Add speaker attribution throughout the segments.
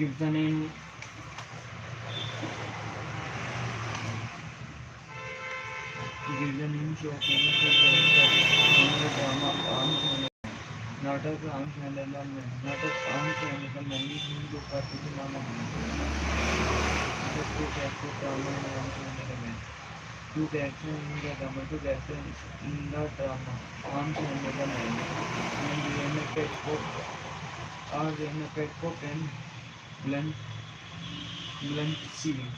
Speaker 1: Give the name. Give the names of famous drama Arms and नाटक Arms and एलमेंट नाटक Arms and एलमेंट हिंदू कार्तिक नामक two character drama in arms and element two characters in the drama two characters in the drama arms and element and Rena Petcock are Rena Petcock and blunt ceiling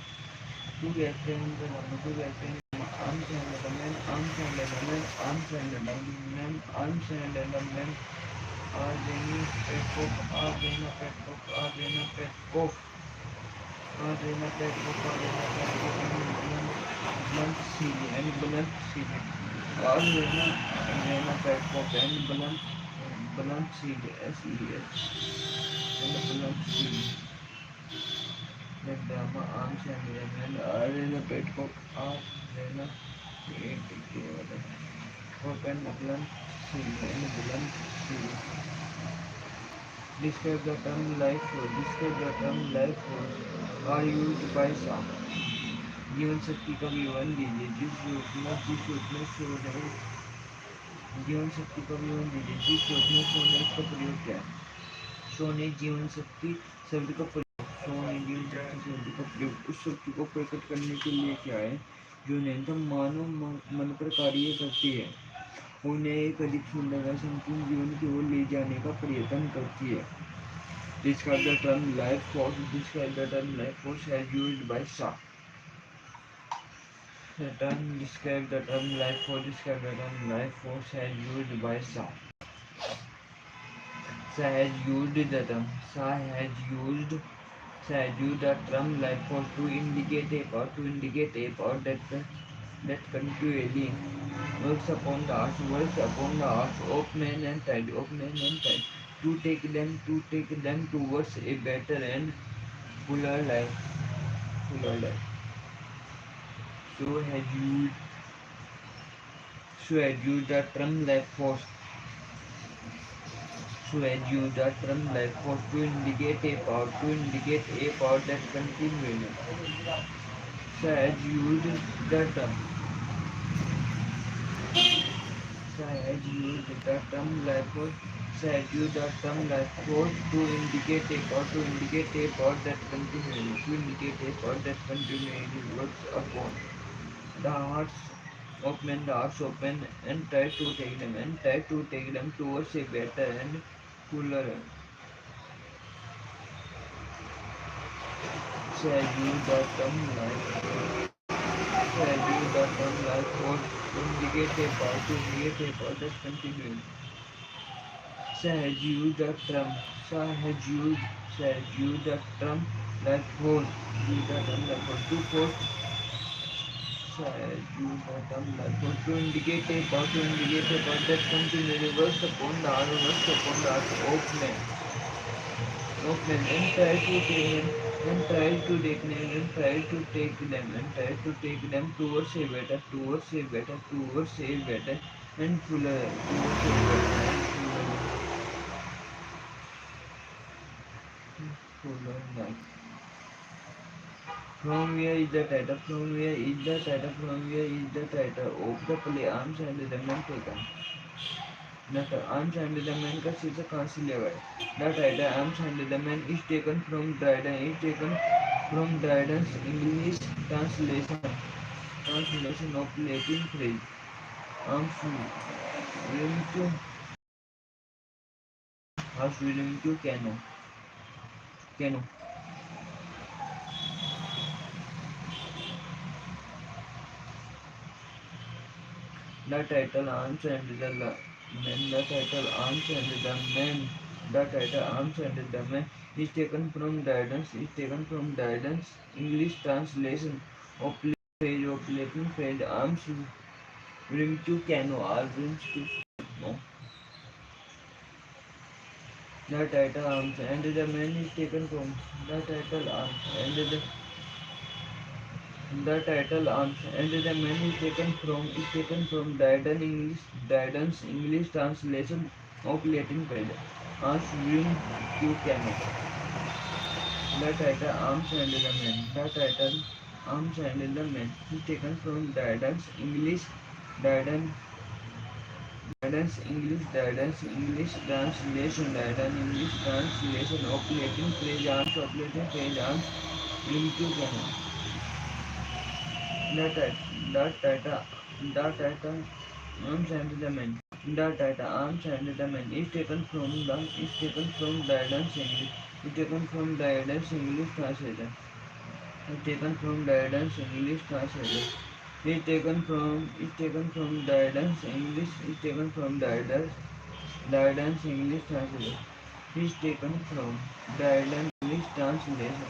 Speaker 1: two characters in the drama two characters arms and element arms and element arms and element arms and element Aryan Petcock Aryan Petcock Aryan Petcock Aryan Petcock Aryan Petcock and blunt ceiling and blunt ceiling Aryan Petcock and blunt ceiling SES and blunt ceiling the drama arms and element Aryan Petcock Aryan Petcock and blunt ceiling and blunt ceiling. Describe the term life force. Describe the term life force are used by some. जीवन शक्ति का विवरण दीजिए जिस रूप में show ने जीवन शक्ति का विवरण दीजिए जिस रूप में शो ने इसका प्रयोग किया शो ने जीवन शक्ति शब्द का प्रयोग शो ने जीवन शक्ति शब्द का प्रयोग उस शक्ति को प्रकट करने के लिए किया है जो न्यूनतम मानव मन पर कार्य करती है उन्हें एक अधिक सुंदर व संपूर्ण जीवन की ओर ले जाने का प्रयत्न करती है. Describe the term life force. Describe the term life force as used by Shah. Describe the term life force. Describe the term life force as used by Shah. Shah has used the term. Shah has used the term life force to indicate a power that continually works upon the earth of man and tide to take them towards a better and fuller life. So had used the term life force. So had used the term life force to indicate a power that continually. So had used the term. So had used the term life force. So had used the term life force to indicate a power that continually works upon the hearts of men and try to take them towards a better and fuller. Shall you the term life force to indicate a power that continues. Shall you the term life force to force. Use the term life force to indicate a power that continually works upon the earth of men and try to take them towards a better and fuller life. From where is the title? From where is the title of the play Arms and the Men taken? The Arms and the Men का शीर्षक कहाँ से लिया गया? The title Arms and the Men is taken from Dryden's English translation of Latin phrase. Arms willing to canoe. The title Arms and the Men. The title Arms and the Men. The title Arms and the Men is taken from Dryden's English translation of Latin phrase arms willing to canoe or willing to no. The title Arms and the Men is taken from the title Arms and the Arms and the Men is taken from Dryden's English translation of Latin phrase arms willing to canoe. The title Arms and the Man. The title Arms and the Man is taken from Dryden's Dryden's English translation, Dryden's English translation, operating phrase arms, into canon. The title, the title Arms and the Man. The title Arms and the Man is taken from Dryden's English. Is taken from Dryden's English translation. Is taken from Dryden's English translation. Is taken from Dryden's English. Is taken from Dryden's English translation. Is taken from Dryden's English translation.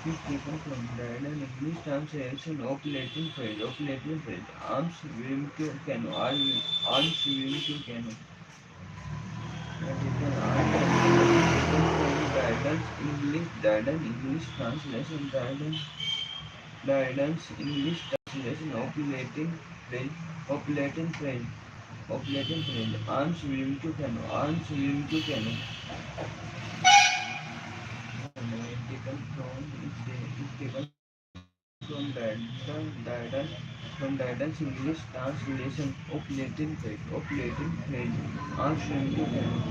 Speaker 1: Is taken from Dryden's English translation of Latin phrase. Arms swim to canoe. Arms swim to canoe. Dryden's English translation. Dryden's English translation of Latin phrase. Arms swim to canoe. Arms swim to canoe. Taken from English translation of Latin phrase. Arms swim to canoe.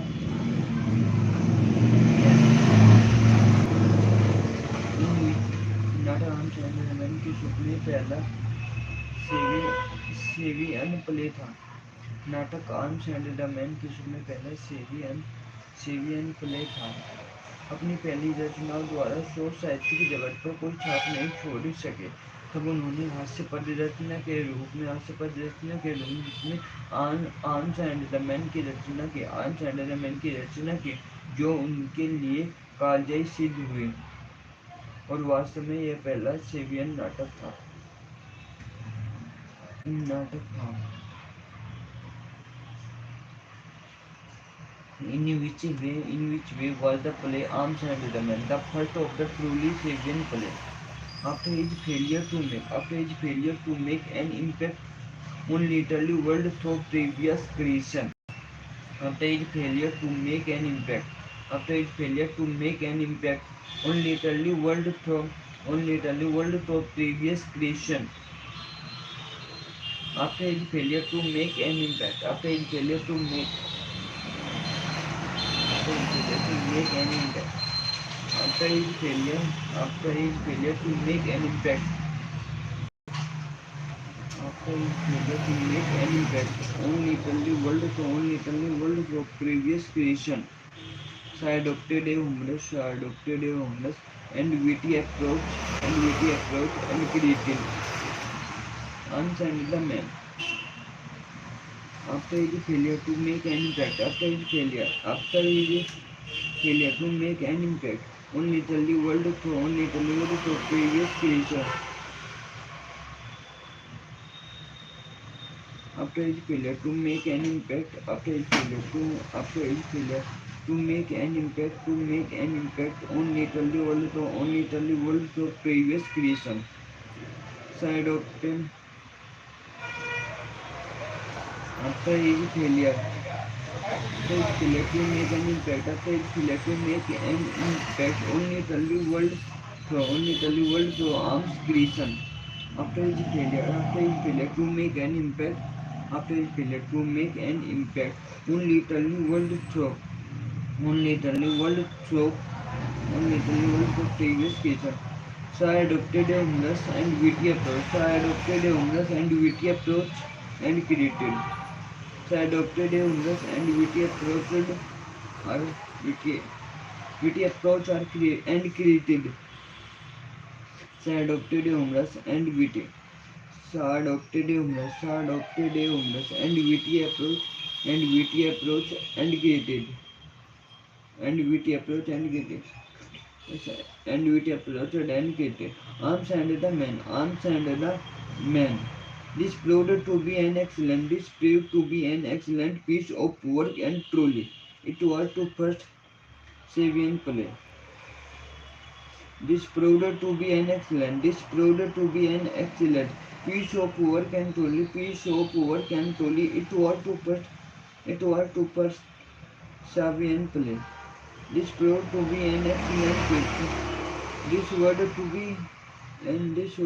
Speaker 1: नाटक आम channel के शुभ में पहला सेवियन play था। नाटक Arms and the man के शुभ में पहला सेवियन प्ले था। अपनी पहली रचनाओं द्वारा शोध साहित्य की जगत पर कोई छाप नहीं छोड़ सके, तब उन्होंने हास्य पद रचना के रूप में आर्म्स एंड द मैन की रचना की, जो उनके लिए कालजयी सिद्ध हुई, और वास्तव में यह पहला सेवियन नाटक था। In which way was the play Arms and the Man the first of the truly Sabian play? After his failure to make an impact on literary world through previous creation. After his failure to make an impact on literary world through previous creation. After his failure to make an impact on literary world through previous creation, so adopted a humorous and witty approach and creative. Arms and the Man. After his failure to make an impact on literary world through previous creation. After his failure to make an impact on literary world through previous creation. So adopted. After his failure to make an impact on literary world through arms creation. After his failure to make an impact on literary world through previous creation. So I adopted a humorous and witty approach and created. So I adopted a humorous and witty approach and created. So I adopted a humorous and witty approach and created. Arms and the Man. This proved to be an excellent piece of work, and truly it was the first Sabian play. This proved to be an excellent piece of work, and truly it was the first Sabian play. This proved to be an excellent piece. This word to be and this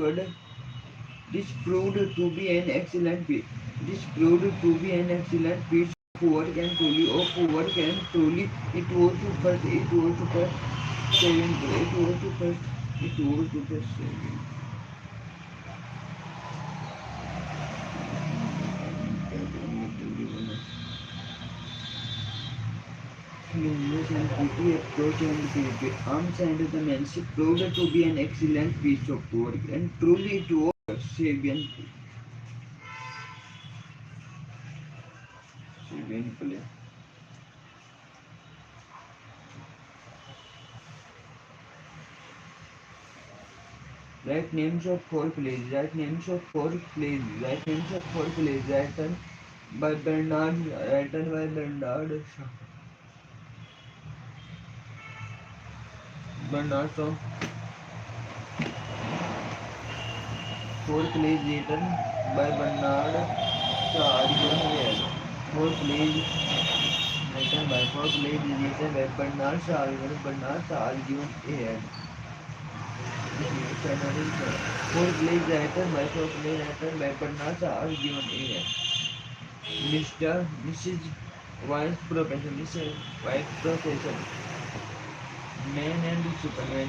Speaker 1: proved to be an excellent piece. This proved to be an excellent piece of work and truly it was to first saving it was to first saving. Flueness and quickly approach and created arms and the manship proved to be an excellent piece of work and truly it was Sabian play. Write names of four plays. Write names of four plays. Write names of four plays. Written by Bernard Shaw. Bernard Shaw. Four plays written by Bernard Shaw. Aryan. Four plays written by Bernard Shaw. Bernard Shaw. Aryan. Four plays written by Bernard Shaw. Aryan. Mr. Mrs. Vice Professor, Mr. Vice Professor, Man and Superman,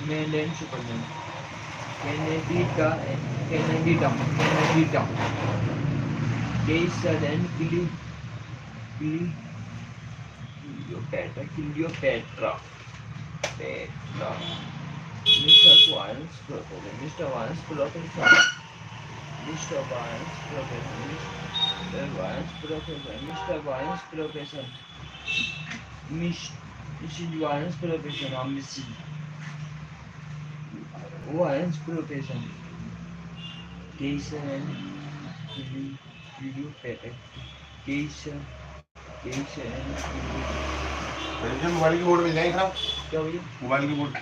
Speaker 1: Canada, Caesar and Cleopatra, Mr. Vance Professor, Mr. Vance Professor, Mr. Vance Professor, Mr. Vance Professor, Mrs. Vance Professor, or Mrs. Vance Professor, Caesar and Cleopatra, Caesar and Cleopatra.
Speaker 2: Mobile की board मिल जाएगी खराब
Speaker 1: क्या भैया
Speaker 2: mobile की board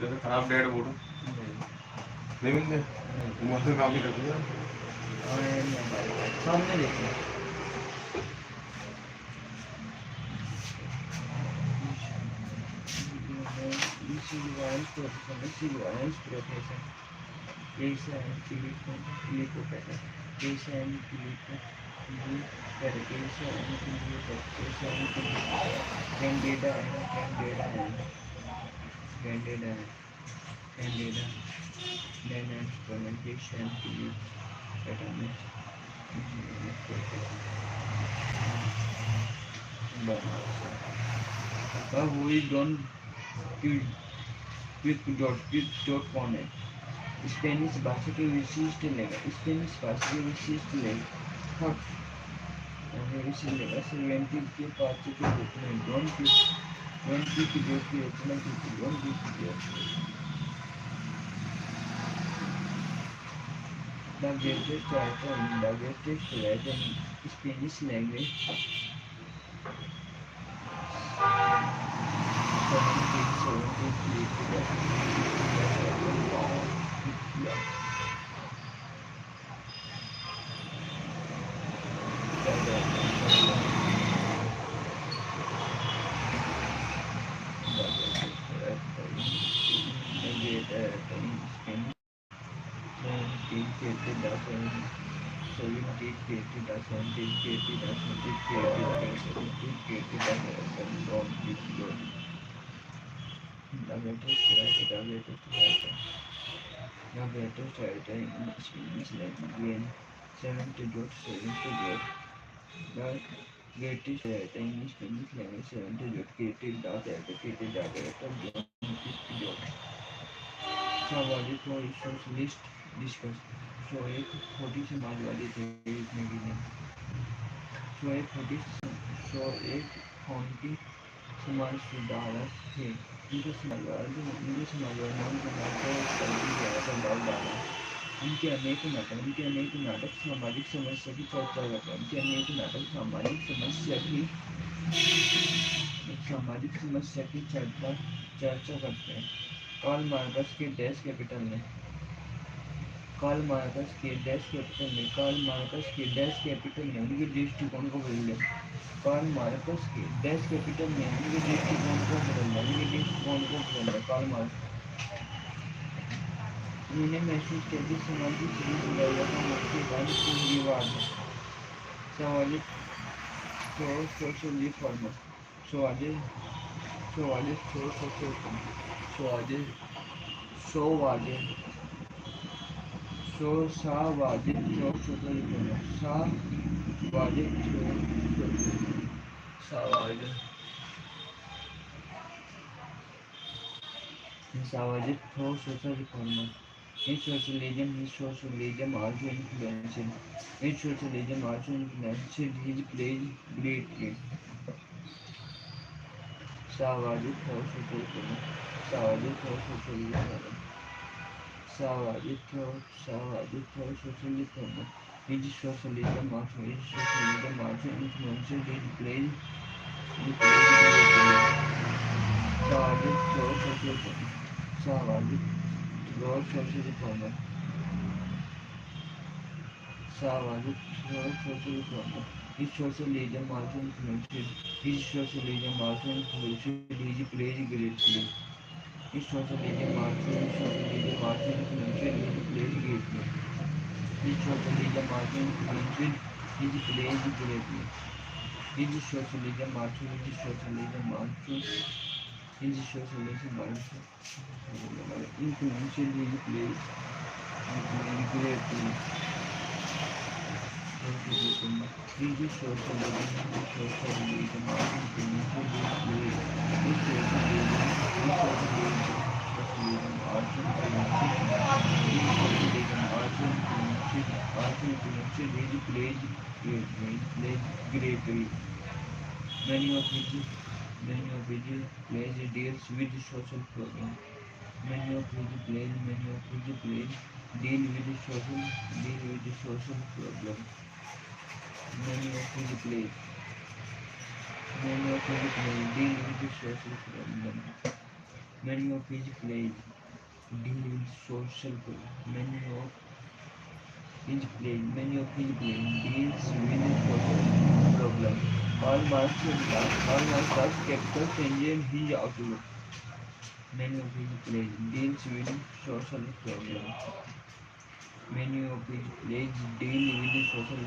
Speaker 2: जैसे खराब dead board नहीं मिलते मोबाइल में काफी करती है
Speaker 1: सामने देखिए Professor. Case and Cleopatra. Case and Cleopatra. Case and Cleopatra. Candida and Candida then and fermentation Cleopatra. Who is don't quick dot connect. Spanish भाषा के विशिष्ट लेगा स्पेनिश भाषा के विशिष्ट लेगा हट विशिष्ट लेगा सेवेंटी के पाँच के रूप में डोंट की जोड़ की रचना की डोंट की जोड़ the greatest writer in Spanish language 70 the greatest writer in Spanish language 70 created dot advocated John Dot Samajwadi को सोशलिस्ट डिस्कस सो एक छोटी समाजवादी थे इसमें की सो एक खानकी समाज सुधारक थे उनके समाजवाद ने उनके समाज पर दबाव डाला उनके अनेक नाटक सामाजिक समस्या की चर्चा करते हैं उनके अनेक नाटक सामाजिक समस्या की चर्चा करते हैं कार्ल मार्क्स के डैश कैपिटल ने उनके दृष्टिकोण को बदल दिया कार्ल मार्क्स के डैश कैपिटल ने उनके दृष्टिकोण को बदल दिया कार्ल मार्क्स उन्होंने महसूस किया कि समाज की सभी बुराइयों का मुख्य कारण पूंजीवाद है। सामाजिक सोशल रिफॉर्म स्वादिष्ट स्वादिष्ट स्वादिष्ट सोवादित सावादित सोशल रिफॉर्म सावादित सावादित सामाजिक social reformer. In socialism also influenced. In socialism also influenced his plays greatly. सामाजिक social reformer. सामाजिक social reformer. सामाजिक social reformer. His socialism also influenced his plays greatly. सामाजिक social reformer. सामाजिक social reformer. Savarkar social reformer. His socialism also influenced his plays greatly. His socialism also influenced his plays greatly. His socialism also influenced his plays greatly. His socialism also influenced his plays greatly. Socialism. His socialism also influenced his plays. His socialism also influenced his plays greatly. Many of his plays deals with social problems. Many of his plays deal with social problems. Many of his plays deal with social problems. Many of his plays deal with social problems. Many of his plays deals with social problems. All Marx capital changes his outlook. Many of his plays deals with social problems. Many of his plays deal with social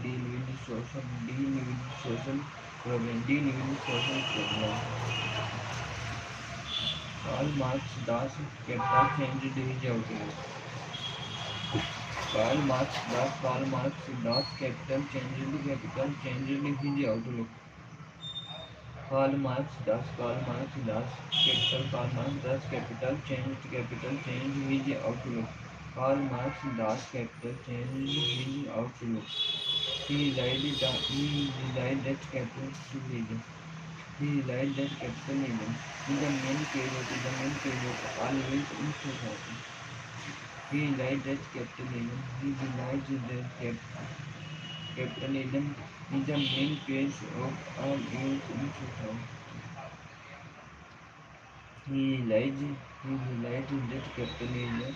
Speaker 1: problems. Karl Marx Das capital changed his outlook. Karl Marx Das capital changed his outlook. Karl Marx Das capital changed his outlook. Karl Marx Das capital changed his outlook. He realized that capitalism is the main cause of all evils in society. He realized that capitalism is the main cause of all evils in society. He realized that capitalism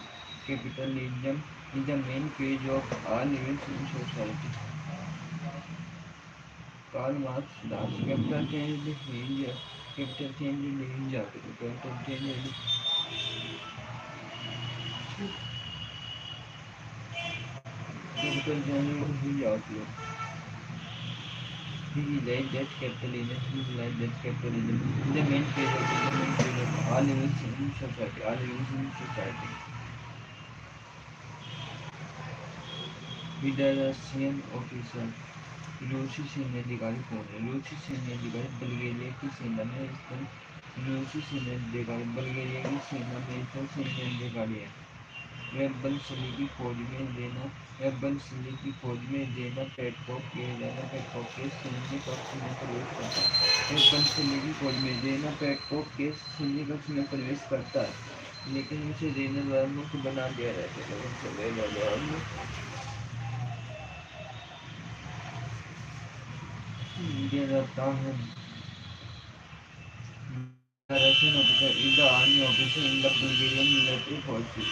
Speaker 1: is the main cause of all evils in society. Karl Marx Das capital changed his outlook. Capital changed his outlook. He realized that capitalism is the main cause of all evils in society. Federation officer रूसी सैन्य अधिकारी कौन है? रूसी सैन्य अधिकारी बल्गेरिया की सेना में स्थान रूसी सैन्य अधिकारी बल्गेरिया की सेना में स्थान सैन्य अधिकारी है। वह बलशाली की फौज में देना पेटकॉप के सैन्य कक्ष में प्रवेश करता है। वह बलशाली की फौज में देना पेटकॉप के सैन्य कक्ष में प्रवेश करता है, लेकिन उसे देना द्वारा मुक्त बना दिया जाता है। Russian officer is the army officer in the Bulgarian military forces.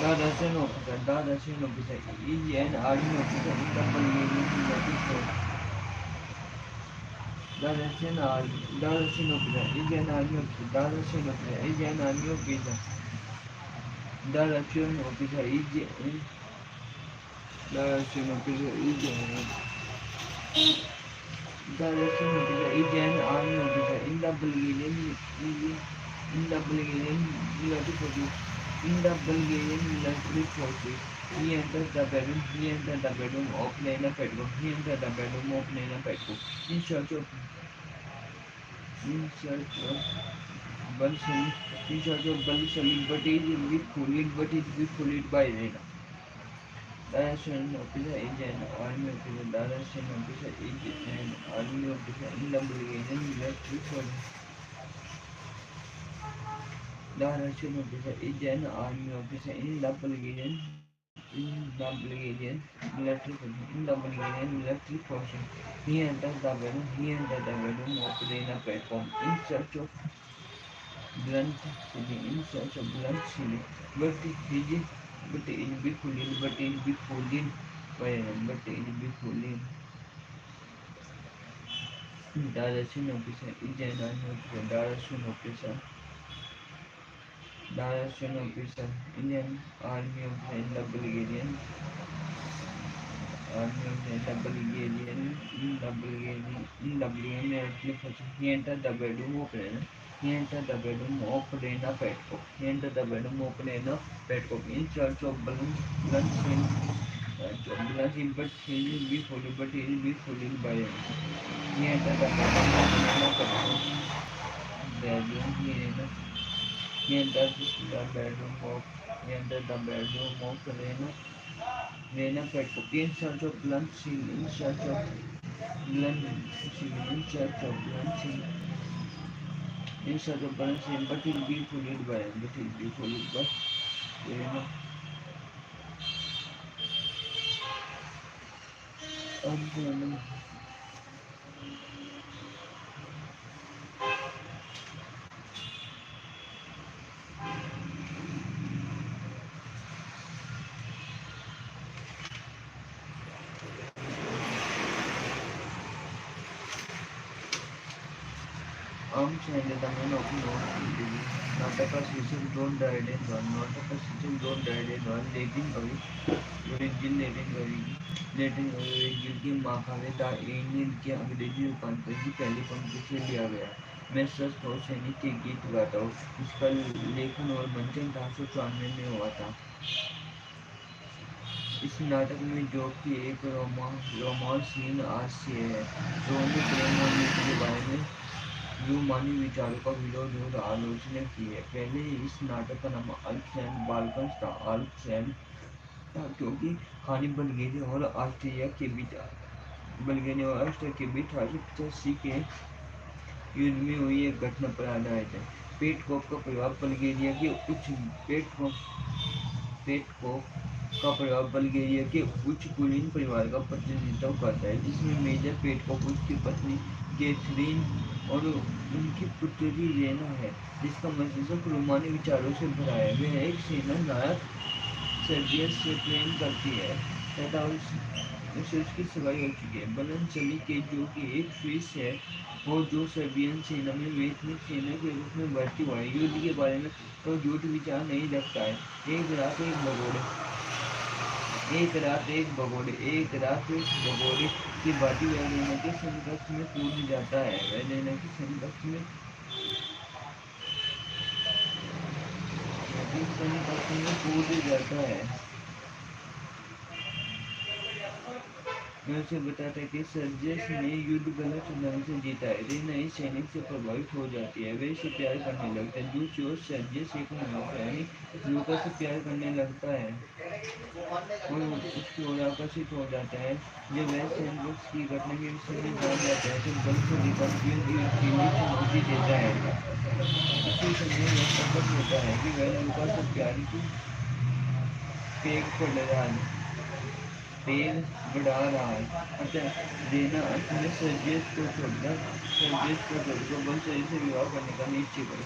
Speaker 1: The Russian officer is an army officer in the Bulgarian military forces. The Russian officer is an army officer. The Russian officer is an army officer. The Russian officer is the Russian officer is the Russian officer is an army officer in the Bulgarian military forces. In the Bulgarian military forces, he enters the bedroom. He enters the bedroom of Lena Petkov. He enters the bedroom of Lena Petkov in search of Balsali, but it be bullied by Lena. The Russian officer is an army officer. The Russian officer is an army officer in the Bulgarian military forces. The Russian officer is an army officer in the Bulgarian military forces. He enters the bedroom of Lena Petkov in search of blunt ceiling, but it be fooled, the Russian officer is an army officer. The Russian officer is an army officer in the Bulgarian military forces. He entered the bedroom of Lena. He entered the bedroom of Lena Petkov. He entered the bedroom of Lena Petkov in search of blunt but he will be followed by him. He entered the bedroom of Lena Petkov. Bedroom he entered the bedroom of he entered the bedroom of Lena Petkov in search of blunt steel in search of blunt steel in search of blunt steel in search of blunt steel, but he'll be followed by him. But he'll be followed by Lena. Arms and the men of Nataka system don't died in one. Nataka system don't died in one. Latin Gill की माखावे दा Indian की अंग्रेजी रूपांतर की पहली पंक्ति से लिया गया। मैं स्वस्थ और सैनिक के गीत गाता हूँ। इसका लेखन और मंचन 1894 में हुआ था। इस नाटक में जो कि एक रोमांसहीन हास्य है, दोनों प्रेम और नीति के बारे में यूमानी विचारों का विरोध और आलोचना की है। पहले इस नाटक का नाम अल्पसैंड बाल्कन्स था। अल्पसैंड था क्योंकि कहानी बल्गेरिया और ऑस्ट्रिया के बीच 1885 के युद्ध में हुई एक घटना पर आधारित है। पेटकोव का प्रभाव बल्गेरिया के उच्च कुलीन परिवार का प्रतिनिधित्व करता है, जिसमें मेजर पेटकोव, उसकी पत्नी कैथरीन और उनकी पुत्री रेना है, जिसका मस्तिष्क रोमानी विचारों से भरा है। वह एक सेना नायक सर्जियस से प्रेम करती है तथा उसे उसकी सगाई हो चुकी है। बलनसली के जो कि एक स्विस है और जो सर्बियन सेना में वैतनिक सेना के रूप में भर्ती हुआ है, युद्ध के बारे में तो झूठ विचार नहीं रखता है। एक रात एक भगोड़े की बाटी वह लेना के संघर्ष में कूद जाता है। मैं उसे बताता है कि सर्जियस ने युद्ध गलत ढंग से जीता है। रेना इस सैनिक से प्रभावित हो जाती है, वे इसे प्यार करने लगते हैं। दूसरी ओर सर्जियस एक मनुष्य यानी लूका से प्यार करने लगता है और उसकी ओर आकर्षित हो जाता है। जब वह सैंडबॉक्स की घटना के विषय में जान जाता है तो बल को लेकर युद्ध के लिए चुनौती देता है। इसी समय यह प्रकट होता है कि वह लूका से प्यार की पेग बढ़ा रहा है। अतः रेना अंत में सर्जियस को छोड़कर बलसरी से विवाह करने का निश्चय करे।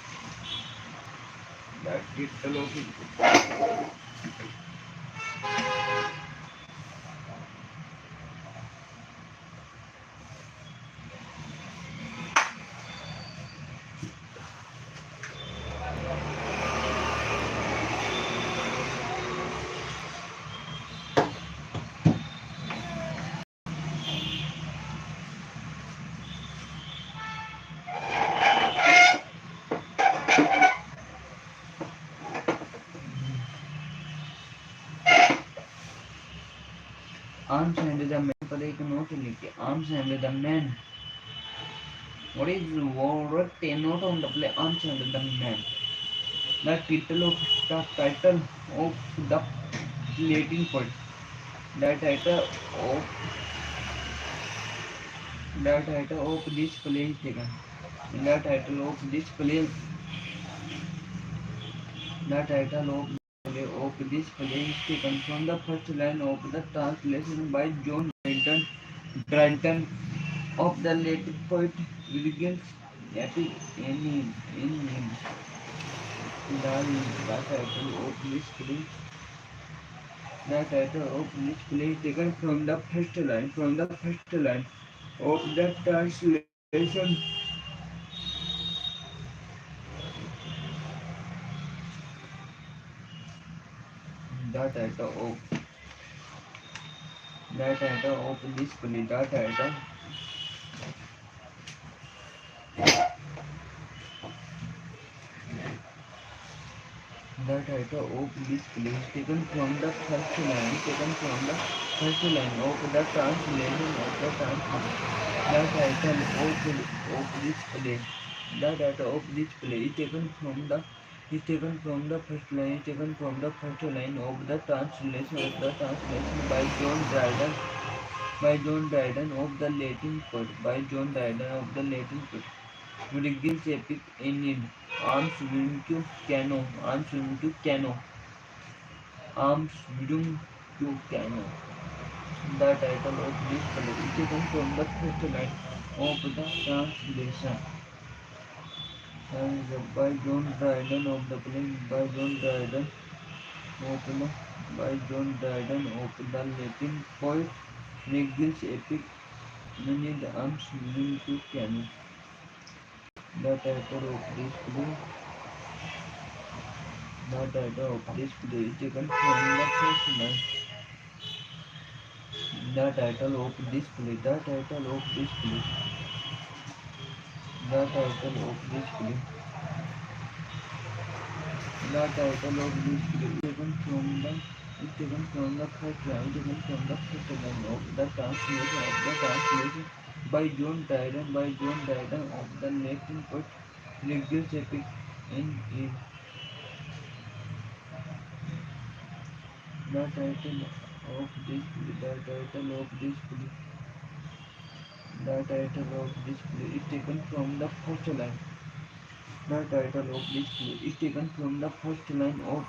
Speaker 1: Arms and the man पर एक note लिखे. Arms and the man. What is what a note on the play? Arms and the man. The title of the Latin poet. The title of this play is taken. The title of this play. The title of this play is taken from the first line of the translation by John Dryden of the Latin poet Williamson. Epic in the title of this play. The title of this play is taken from the first line of the translation. The title of this play. The title of this play is taken from the first line of the translation The title of this play. The title of this play is taken from the first line of the translation by John Dryden of the Latin poet. Virgil's epic Aeneid. Arms Virum to Cano. The title of this play is taken from the first line of the translation by John Dryden of the play of the Latin poet Virgil's epic Aeneid. Arms Virum to Cano. The title of this play is taken from the first line. The title of this play. The title of this play. The title of this play. The title of this play is taken from the first line of the translation by John Dryden of the Latin poet Virgil's epic in the title of this play. The title of this play is taken from the first line. The title of this play is taken from the first line of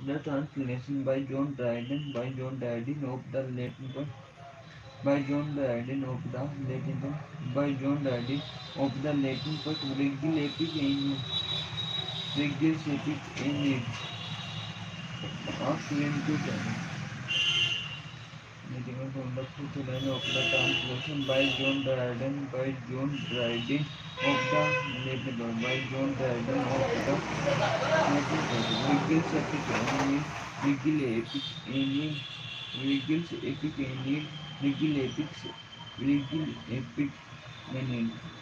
Speaker 1: the translation by John Dryden of the Latin poet Virgil's epic Aeneid. Aryan taken from the first line of the translation by John Dryden of the Latin Virgil's epic Aeneid. Virgil's epic Aeneid.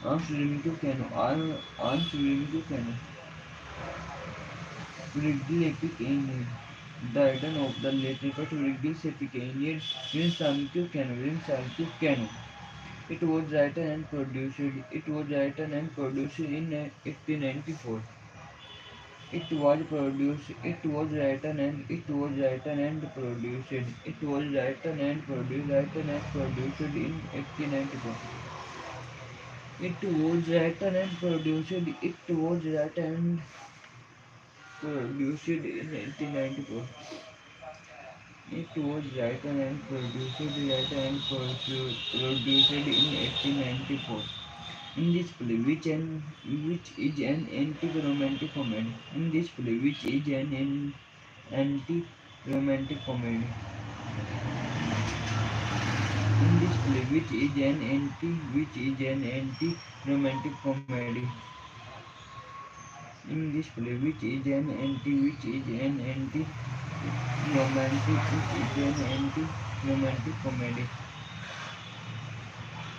Speaker 1: Arms Remington Cano. Virgil epic Aeneid. Dryden of the Latin poet Virgil's epic Aeneid. Williamson Cano. It was written and produced in 1894. It was written and produced in 1894. It was written and produced in 1894. It was written and produced in 1894. In this play, which is an anti-romantic comedy. Anti-romantic comedy. In this play, which is an anti-romantic comedy. In this play, which is an anti-romantic comedy.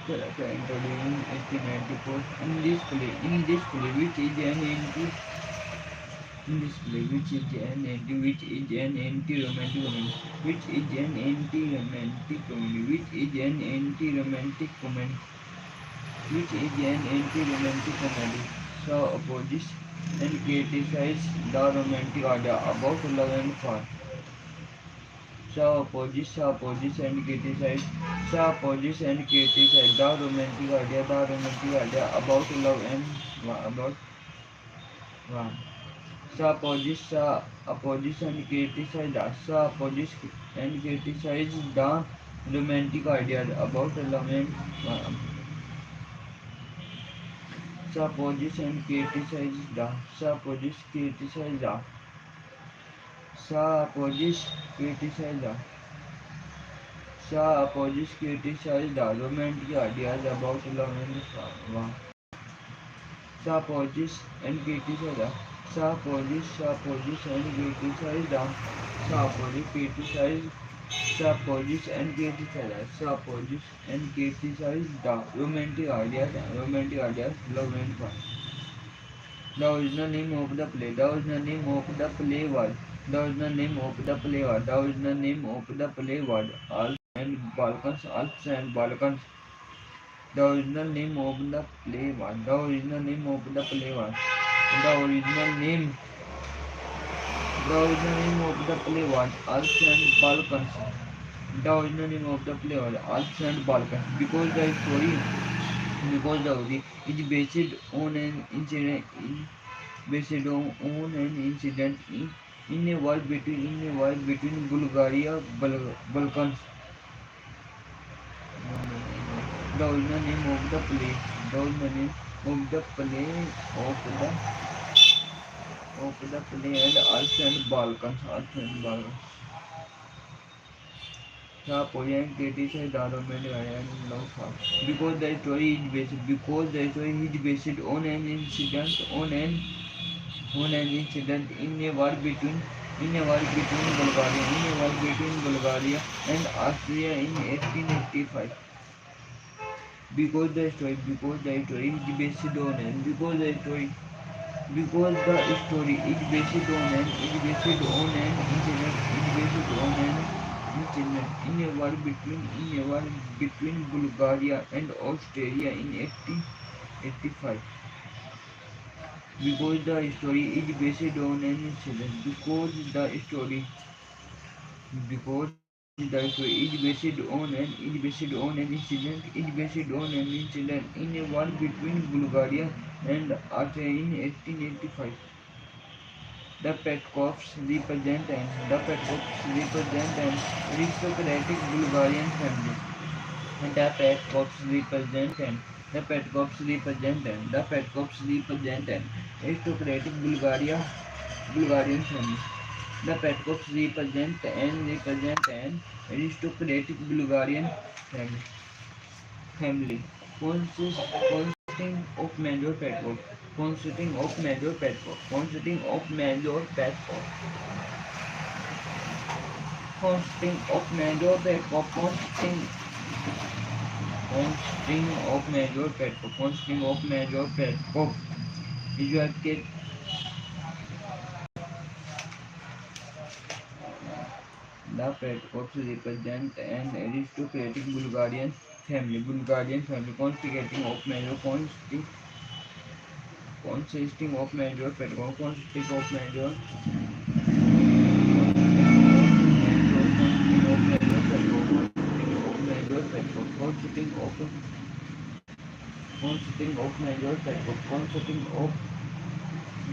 Speaker 1: Introduced in 1894. In this play, which is an in this play, which is an anti-romantic comedy, which is an anti-romantic comedy, which is an anti-romantic comedy, which is an anti-romantic comedy. So opposes and criticize the romantic idea about love and fun. So opposes and criticize. So opposes and criticize the romantic idea about love and about fun. So opposes and criticize the romantic ideas about love and supposes and criticizes the supposes criticize the supposes criticize the romantic ideas about love and war. Supposes and criticize the supposes and criticize the supposes criticize supposes and criticize supposes and criticize the romantic ideas love and war. The original name of the play. The original name of the play was. The original name of the play was. The original name of the play was. Alps and Balkans. Alps and Balkans. The original name of the play was. The original name of the play was. The original name. The original name of the play was Alps and Balkans. The original name of the play was Alps and Balkans. Because the story is based on an incident. Based on an incident in a war between Bulgaria Balkans. The original name of the play. The original name of the play of the play and Alps and Balkans. Alps and Balkans. The poem criticized the romantic and love song because the story is based on an incident in a war between Bulgaria and Austria in 1885. Because the story is based on an because the story is based on an incident in a war between Bulgaria and Austria in 1885. Because the story is based on an incident. Because the story is based on an incident in a war between Bulgaria and Austria in 1885. The Petkovs represent an aristocratic Bulgarian family. The Petkovs represent an aristocratic Bulgarian family. The Petkovs represent an aristocratic Bulgarian family consisting of Major Petkov, consisting of Major Petkov, consisting of Major Petkov, consisting of Major Petkov, consisting of Major Petkov. Izhevke The Petkovs represent an aristocratic Bulgarian family consisting of Major Petkov,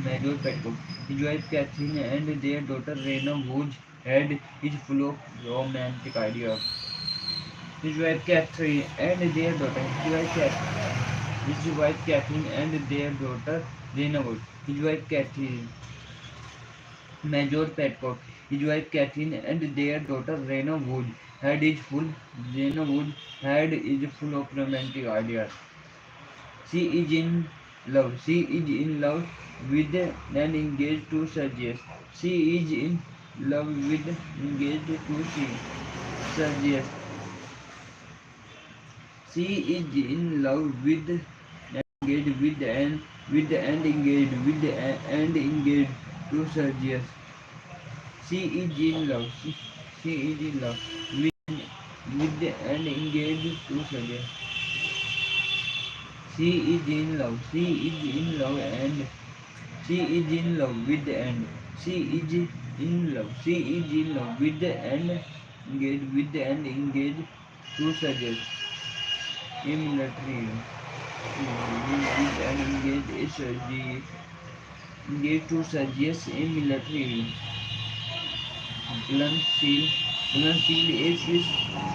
Speaker 1: Major Petkov. His wife Catherine and their daughter Rena, whose head is full of romantic ideas. His wife Catherine and their daughter. His wife Catherine and their daughter Rena Wood. His wife Catherine. Major Petkov. His wife Catherine and their daughter Rena Wood. Head is full. Rena Wood head is full of romantic ideas. She is in love. She is in love with an engaged to Sergius. She is in love with engaged to Sergius. She is in love with engaged with and engaged. to Sergius. She is in love. She is in love with and engaged to Sergius. She is in love. She is in love and she is in love with and she is in love. She is in love with and engaged to Sergius. A military with and engaged to Sergius a military blunt seal a Swiss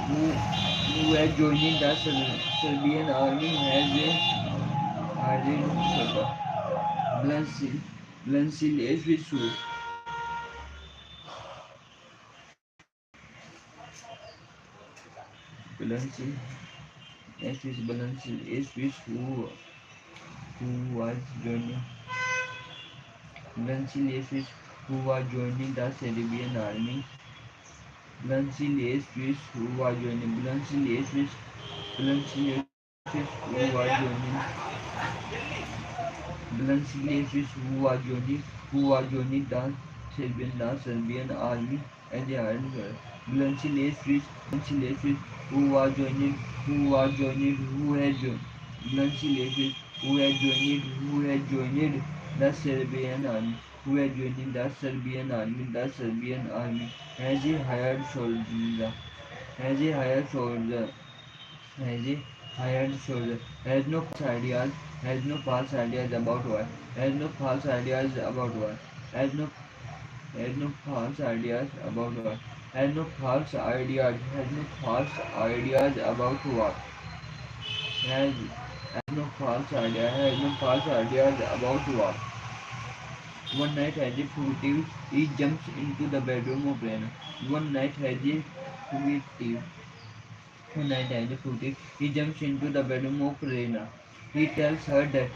Speaker 1: who had joined the Serbian army as a hired soldier. Blunt seal a Swiss blunt seal a Swiss who was joining blunt seal a Swiss who was joining the Serbian army. Blunt seal a Swiss who was joining blunt seal a Swiss who was joining Belancilius who was joining the Serbian army as a hired girl. Belancilius Belancilius who had joined the Serbian army as a hired soldier as a hired soldier as a hired soldier has no false ideas about war has no false ideas about war has no has no false ideas about war has no false ideas about war has no false ideas about war. One night as a fugitive he jumps into the bedroom of Rena. One night as a fugitive One night as a fugitive, he jumps into the bedroom of Rena. He tells her that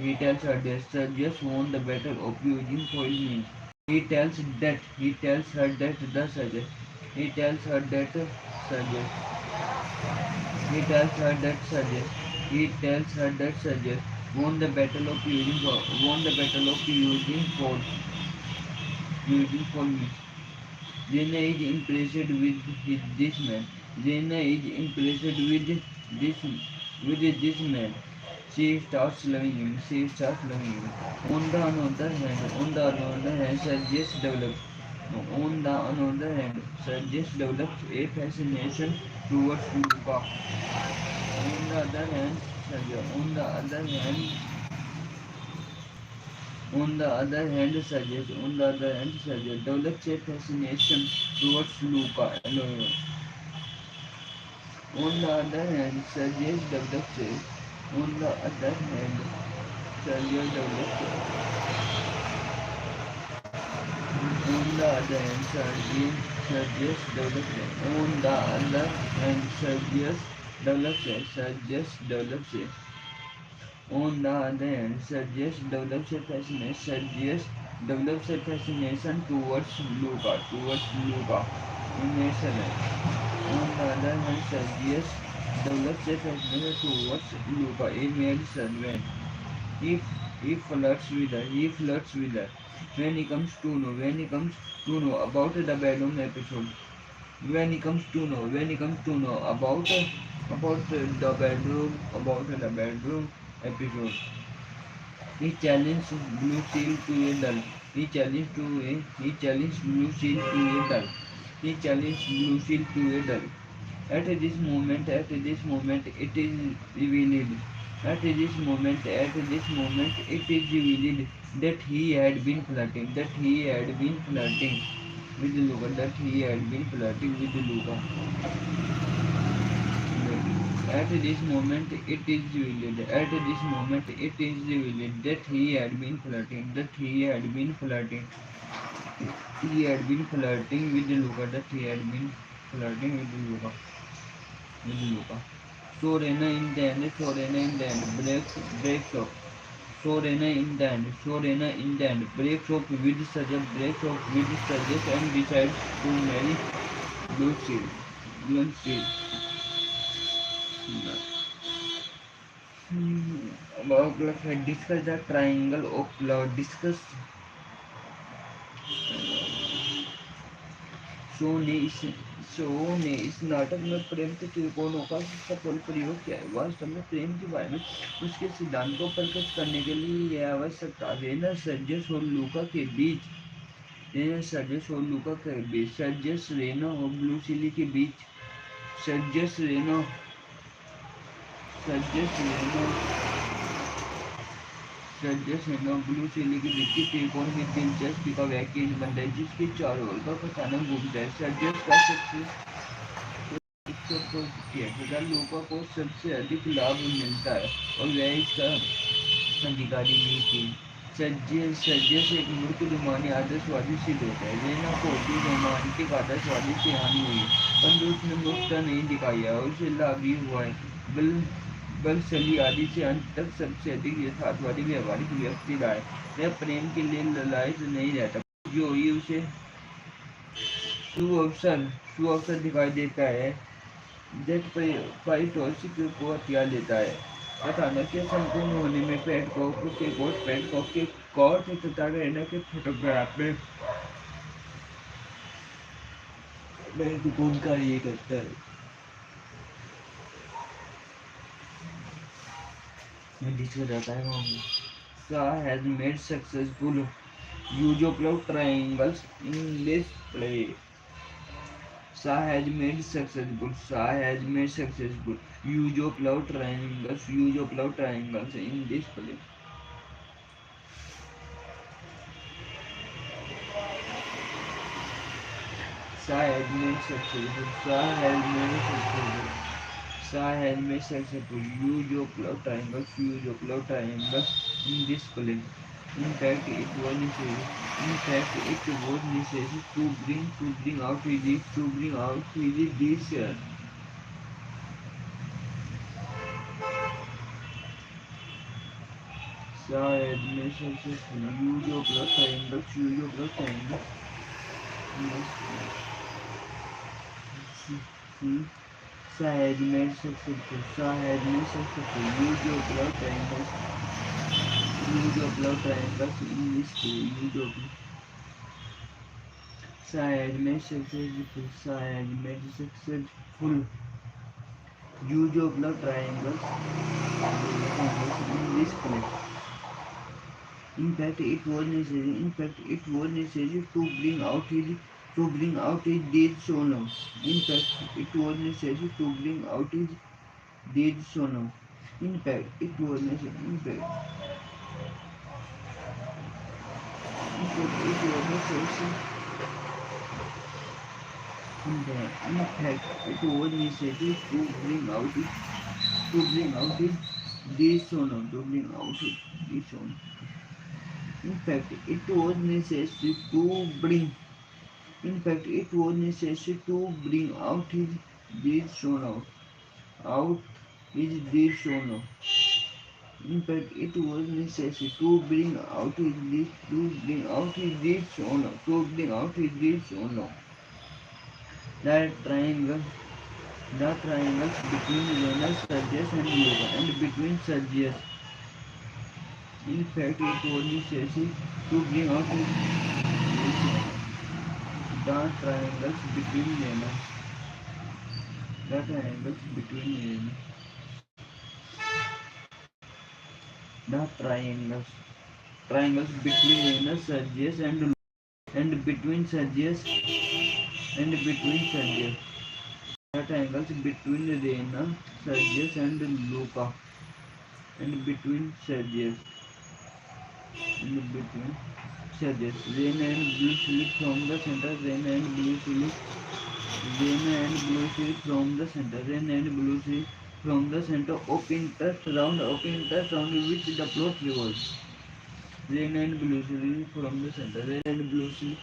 Speaker 1: Sergius won the battle of Eugene for his men. He tells her that the Sergius, he tells her that Sergius, he tells her that Sergius, he tells her that Sergius won the battle of Eugene for me. Zena is impressed this man. Zena is impressed this this man. She starts loving him. On the other hand, Sergius develops a fascination towards Luca. On the other hand, Sergius, on the other hand, Sergius develops a fascination towards Luca. On the other hand, Sergius develops a on the other hand, Sergius develops on the other hand, Sergius develops on the other hand, Sergius develops on the other hand, Sergius develops a fascination towards Luca. In nature. On the other hand, Sergius develops a fascination towards Luca, a male servant. He, he flirts with her. When he comes to know about the bedroom episode. When he comes to know about the bedroom episode. He challenged Blue Seal to a duel. He challenged Blue Seal to a duel. He challenged Blue Seal to a duel. At this moment, it is revealed. It is revealed that he had been flirting. With Luca. That he had been flirting with Luca. At this moment, it is revealed. That he had been flirting. He had been flirting with Luca. With Luca. Sorena in the end breaks up. Sorena in the end breaks up with Sergius and decides to marry Blue Seal. About discuss the triangle of love. Show ने इस show ने इस नाटक में प्रेम के त्रिकोणों का सफल प्रयोग किया है। वास्तव में प्रेम के बारे में उसके सिद्धांत को प्रकट करने के लिए यह आवश्यकता रेना सर्जियस और लूका के बीच सर्जियस रेना और ब्लूसिली के बीच सर्जियस रेना सर्जियस रेना सर्जियस रेना और ब्लूसिली के बीच के त्रिकोण में दिलचस्पी का व्याख्यान बनता है, जिसके चारों ओर का कथानक घूमता है। सर्जियस का सबसे लोगों को सबसे अधिक लाभ मिलता है और वह इसका अधिकारी नहीं थी। सर्जियस एक मूर्ख रुमानी आदर्शवादी सिद्ध होता है। रेना को भी रोमांटिक आदर्शवादी से हानि हुई है, परंतु उसने मूर्खता नहीं दिखाई है और उसे लाभ भी हुआ है। बलशाली आदि से अंत तक सबसे अधिक यथार्थवादी व्यवहारिक व्यक्ति रहा है। वह प्रेम के लिए लालच नहीं रहता, जो ही उसे सुअवसर दिखाई देता है जेट पारितोषिक को हथियार लेता है। कथानक के संपूर्ण होने में पेटकॉक के कॉर्ट तथा रेना के फोटोग्राफ में महत्वपूर्ण कार्य करता है। Shah has made successful use of love triangles in this play. Shah has made successful use of love triangles in this play. Shah has made successful use of love triangles in this play. In fact, it was necessary to bring out his desire. Shah has made successful use of love triangles in this play. Shah has made successful use of love triangles in this play. Shah has made successful use of love triangles in this play. In fact, it was necessary to bring out his deeds so now. In fact, it was necessary to bring out his deeds so now. In fact, it was necessary. In fact, it was necessary. In fact, it was necessary to bring out his deeds so now. In fact, it was necessary to bring out his deeds shown out his deeds shown out. In fact, it was necessary to bring out his deeds shown out. The triangles between Venus, Sergius and Luca, and between Sergius. In fact, it was necessary to bring out his the triangles between Venus. The triangles between Venus. The triangles between Venus, Sergius and between Sergius. The triangles between Rena, Sergius and Luca, and between Sergius. Rena and blue slip from the center. Rena and blue slip from the center. Rena and blue slip from the center of interest round which the plot revolves. Rena and blue slip from the center. Rena and blue slip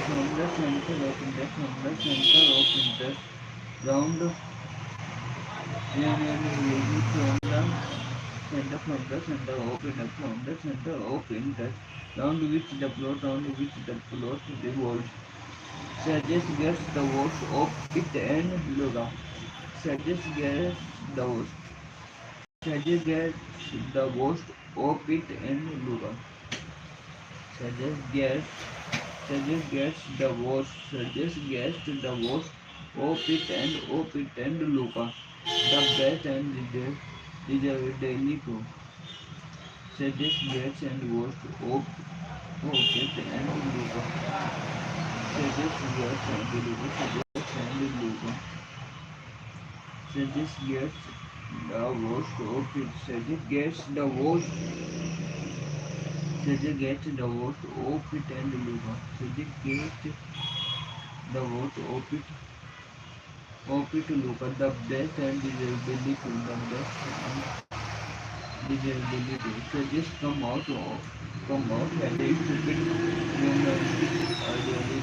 Speaker 1: from the center of interest round from the center of interest round which the plot revolves. Sergius gets the worst of it and Laura. Sergius gets the worst Suggest gets the ghost of it and Luca. Suggest gets Suggest gets the ghost. Suggest gets the ghost of it and Luca. The best and deserve daily proof. Suggest gets and ghost of it and Luca. Suggest gets and Luca. Suggest and Luca. Suggest gets the ghost of it. Suggest gets the ghost. Suggest gets the ghost of it and Luca. Suggest gets the ghost of it Luca. The best and desirability to the best and desirability. Suggest come out as a stupid romantic ideally.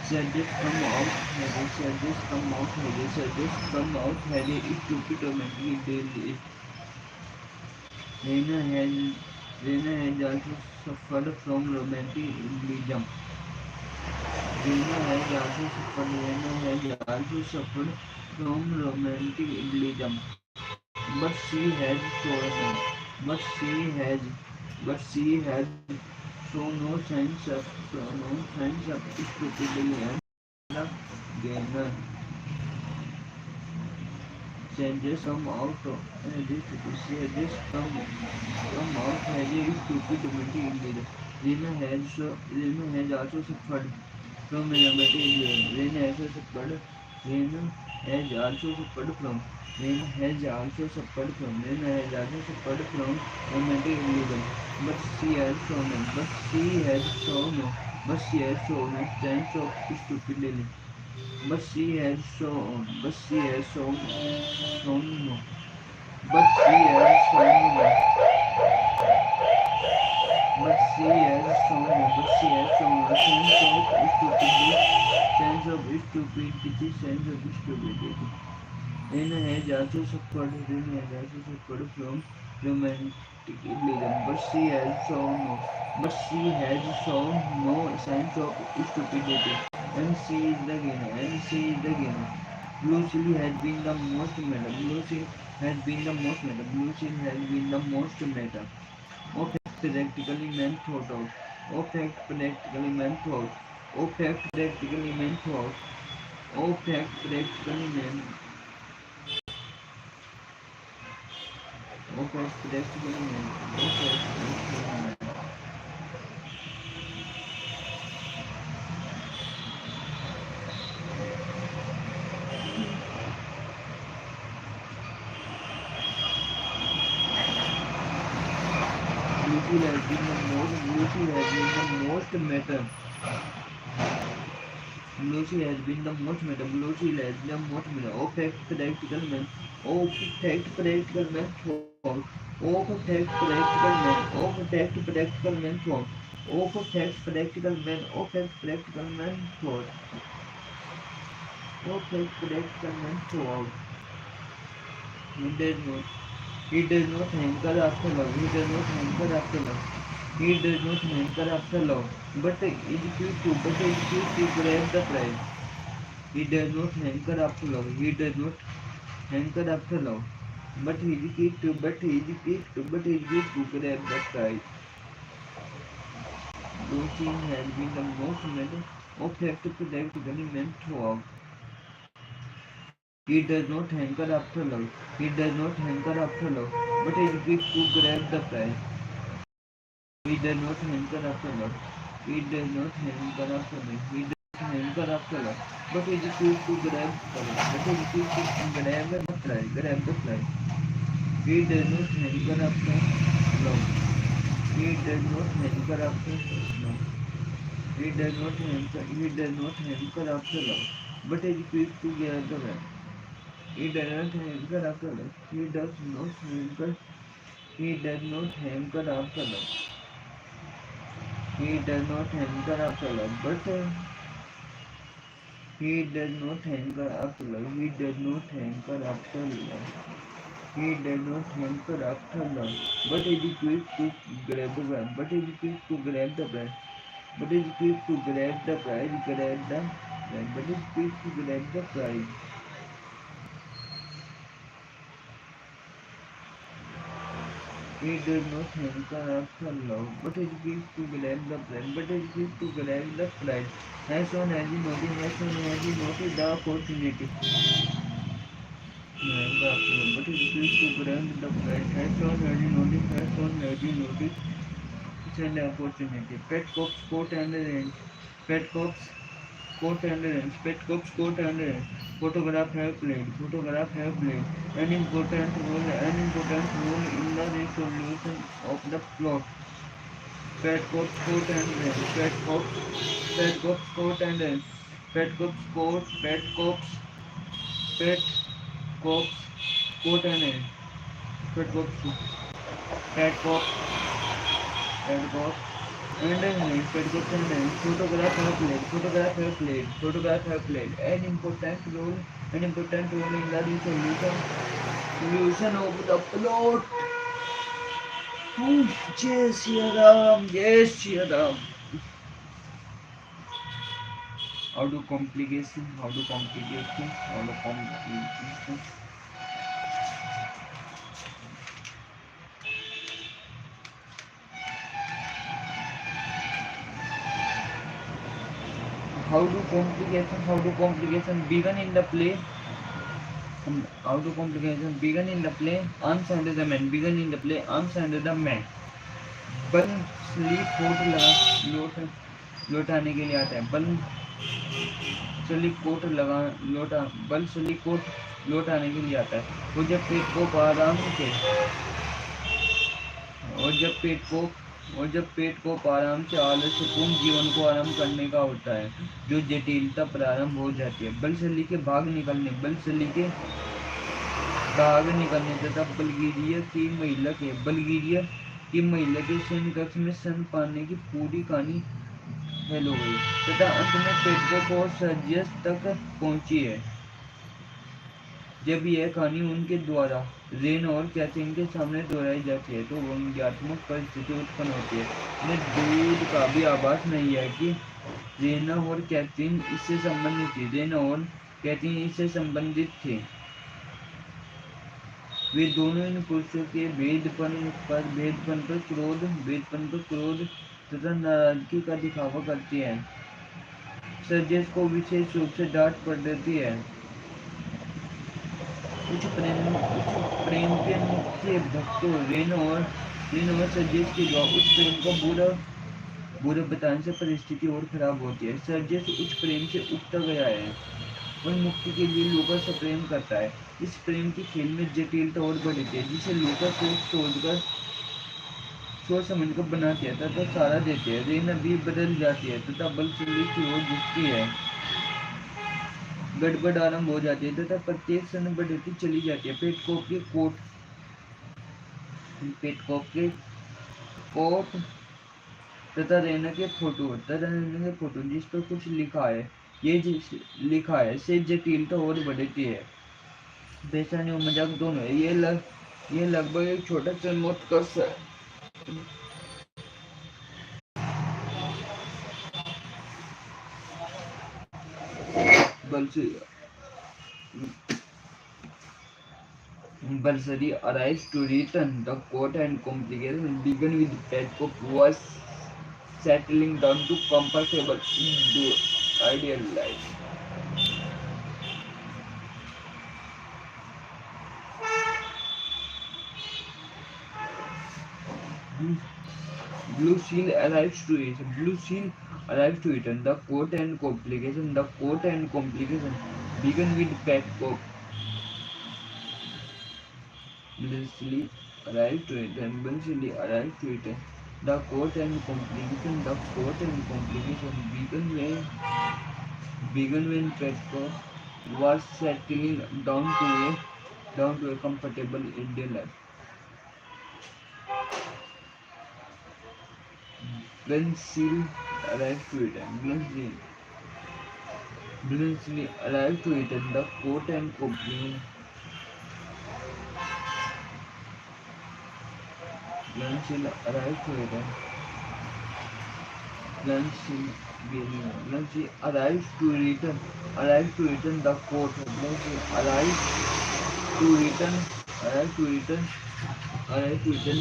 Speaker 1: Suggest come out as a suggest come out as a suggest come out as a stupid romantic ideally. Reina has Reina has also suffered from romantic realism. Reina has also suffered from romantic idealism, but she has shown but she has but she has shown no signs of stupidity and the gainer. Changes come out and this changes come out as a stupid romantic idealism. Reina has also suffered from romantic Reina has also suffered from Reina has also suffered from romantic illusion, but she has shown a sense of stupidity. But she has shown no, but she has shown no, but she has shown a sense of stupidity. Reina has also suffered from romantic illusion, but she has shown no signs of stupidity, and she is the gainer. Blue Seal has been the most meta. Blue Seal has been the most meta. Of practically meant thought out. Of practically meant thought. Of practically meant thought. Of practically meant Okay, practically meant. Okay, practically meant. Blue Seal has been the most meta. Blue Seal has been the most meta. Blue Seal has been the most meta. Of practical meant. Of practical meant thought. Of practical meant. Practical meant thought. Practical meant. Practical meant thought. Practical meant thought. He does not. He does not hanker after love. He does not hanker after love. He does not hanker after love. But is quick to grab the prize. He does not hanker after love. He does not hanker after love. But he is quick to grab the prize. Lucy has been the most medal of practically meant throughout. He does not hanker after love. He does not hanker after love. But he is quick to grab the prize. He does not hanker after love. He does not hanker after love. He does not hanker after love. But he is quick to grab the prize. But he is quick to grab the prize. Grab the prize. He does not hanker after love. He does not hanker after love. He does not hanker after love. But he is quick to grab the prize. He does not hanker after love. He does not hanker after love. He does not hanker after love, but he does not hanker after love. He does not hanker after love. He does not hanker after love, but he is quick to grab the prize. But he is quick to grab the prize. But he is quick to grab the prize. Grab the prize. But he is quick to grab the prize. He did not hanker after love, but his gift to grab the friend, but his gift to grab the friend. As soon as he noted the opportunity. But his gift to grab the friend. As soon as he noticed, send the opportunity. Pet cops coat and range. Pet cops coat and range. Pet cops coat and range. Photograph have played. Photograph have played an important role in the resolution of the plot. Pet cops coat and range. Pet cops coat and range. Pet cops coat. Pet cops coat and range. Pet cops. Pet cops. Pet cops. And then pedagogy and photograph have played an important role in the resolution of the plot. Oh, yes, Ram. How to complication, how to complication. How do complication begin in the play? How do complication begin in the play? Arms under the man, begin in the play, arms under the man. बल sleep coat लौटाने के लिए आता है. बल sleep coat लगा लौटा बल स्लीप कोट लौटाने के लिए आता है. वो जब पेट को आराम से आराम से आलस्यपूर्ण जीवन को आराम करने का होता है, जो जटिलता प्रारंभ हो जाती है. बलशली के भाग निकलने तथा बल्गेरिया की महिला के सैन्य कक्ष में सन पाने की पूरी कहानी फैल हो गई तथा अंत में पेटको और सर्जियस तक पहुंची है. जब यह कहानी उनके द्वारा रेन और कैथरीन के सामने दोहराई जाती है तो व्यंग्यात्मक परिस्थिति उत्पन्न होती है. उन्हें दूध का भी आभास नहीं है कि रेना और कैथरीन इससे संबंधित थे. वे दोनों इन पुरुषों के भेदपन पर क्रोध तथा नाराजगी का दिखावा करती हैं. सर्जियस को विशेष रूप से डांट पड़ देती है. उच्च प्रेम के मुख्य भक्तों रेन और सर्जियस के द्वारा उच्च प्रेम का बुरा बताने से परिस्थिति और खराब होती है. सर्जियस उच्च प्रेम से उगता गया है और मुक्ति के लिए लूकास से प्रेम करता है. इस प्रेम के खेल में जटिलता और बढ़ती है, जिसे लूकास सोच समझकर बनाती है तथा सहारा देती है. रेना भी बदल जाती है तथा बलशली की ओर झुकती है. गड़बड़ आरंभ हो जाती है तथा प्रत्येक क्षण बढ़ती चली जाती है. पेटकोप के कोट तथा रेना के फोटो जिस पर कुछ लिखा है से जटिलता और बढ़ती है. बेचैनी और मजाक दोनों है. ये लगभग एक छोटा चमत्कार है. Balsari arrives to return the court and complications begin with Petcock was settling down to comfortable ideal life. Blue Seal arrives to return the court and complications begin with Petcock. Blissfully arrived to return. The court and complication began when Petcock was settling down to a comfortable Indian life. When Seal arrived to return. Blissfully arrived to return. The court and complication Williamson arrived to return. Arrived to return the court. Arrived to return arrive to return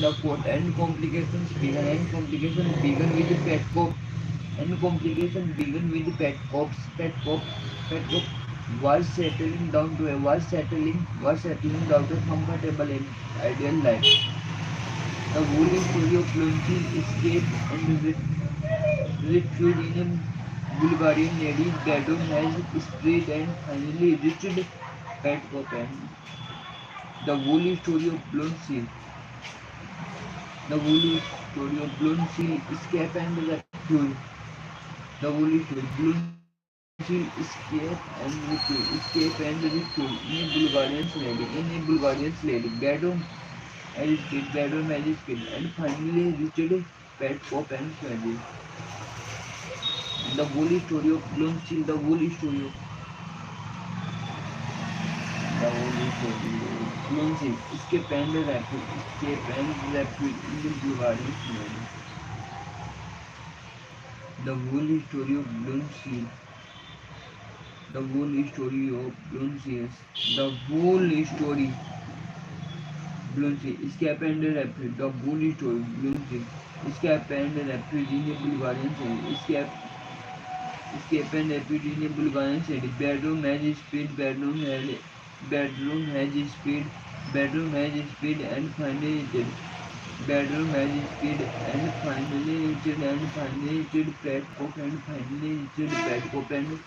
Speaker 1: the quote and complications began with the pet cop and complication began with the pet cop was settling down to a comfortable and ideal life. The whole story of launching escape and refuge in a Bulgarian lady's bedroom has spread and finally reached Pet Copan. The whole story of Blonde Seal. The whole story of Blonde Seal escape and refuge. The whole story Blonde Seal escape and refuge in a Bulgarian lady bedroom and finally reached Pet Copan's family. The whole story of Blonde Seal. The whole story of Blonde Seal escape and refuge in the Bulgarian family. The whole story of Blonde Seal. The whole story of Blonde Seal. The whole story. Blonde Seal escape and refuge. The whole story. Blonde Seal escape and refuge in the Bulgarian family. Escape and refuge in a Bulgarian city. Bedroom has speed. Bedroom has speed and finally reached. Bedroom has speed and finally reached Pet Cop and finally reached Pet Cop and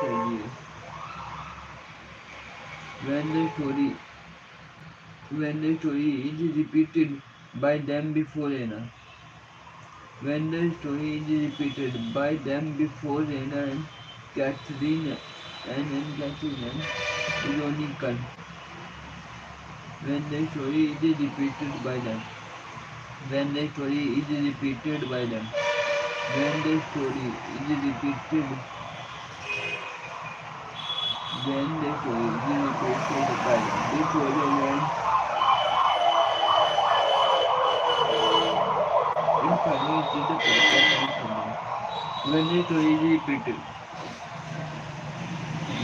Speaker 1: Sergey. When the story when the story is repeated by them before Anna. When the story is repeated by them before Anna and Catherine and ironical. When the story is repeated by them. When the story is repeated by them. When the story is repeated. When the story is repeated by them. This was a land in funny to the purpose of someone. When the story is repeated.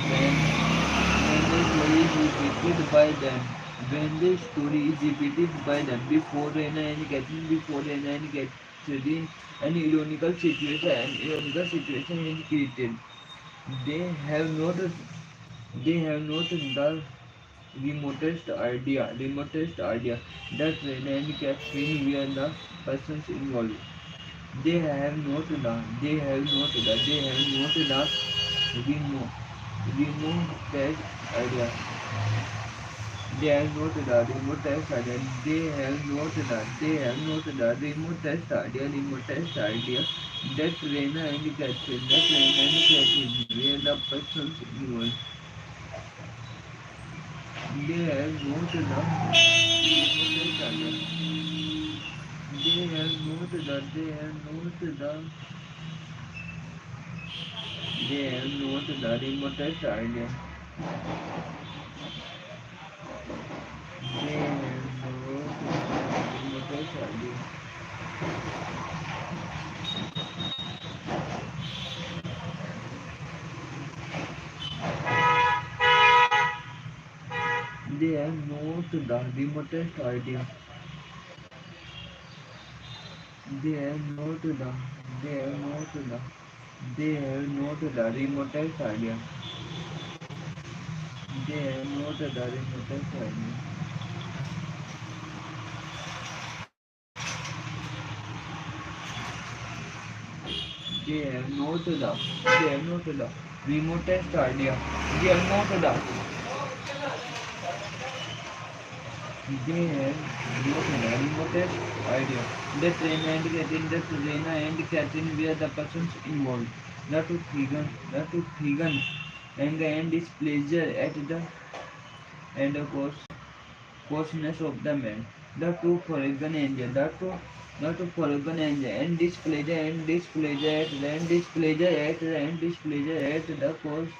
Speaker 1: When the story is repeated by them. When the story is repeated by them before Anna and Catherine, an ironical situation is created. They have not the remotest idea that Anna and Catherine were the persons involved. They have not the remo- remotest idea. They have not the remotest idea. They have not the remotest idea that Rena and Catherine were the persons involved. They have not the remotest idea. They have not the remotest idea. They have not the remotest idea. They have not the remotest idea. They have not the they have not the they have not the remotest idea. They have not the remotest idea. They have not the remotest idea. They have not the they have not the remotest idea. That Rena and Catherine were the persons involved. The two Thegan and displeasure at the and of coarseness of the man. The two foreign angel and displeasure at the coarse,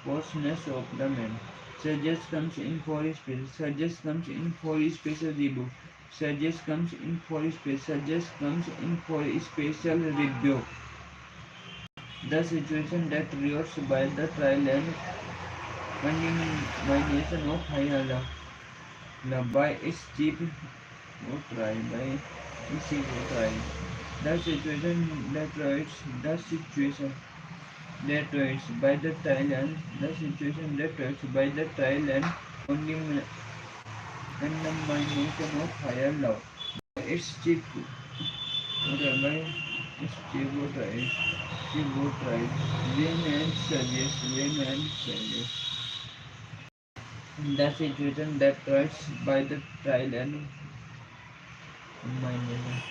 Speaker 1: coarseness of the man. Suggest comes in for his special. Suggest comes in for his special review. Suggest comes in for his special. Suggest comes in for his special review. The situation that rears by the trial condemnation of higher love by its chief or trial by its chief or trial. The situation that rights by the trial and the situation that rights by the trial and condemnation of higher law. Its chief by its chief or trial. Chief or trial. Rain and suggest. The situation that rights by the trial and condemnation.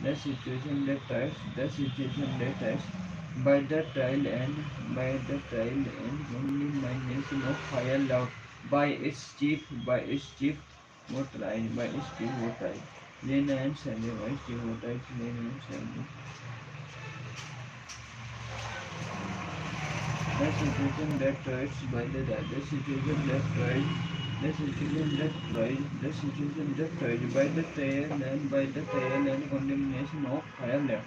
Speaker 1: The situation that rights by the trial and condemnation of higher law by its chief or trial by its chief or trial. Lena and Sanjay by its chief or trial. Lena and Sanjay. The situation that rights by the trial. The situation that trial by the trial and condemnation of higher law.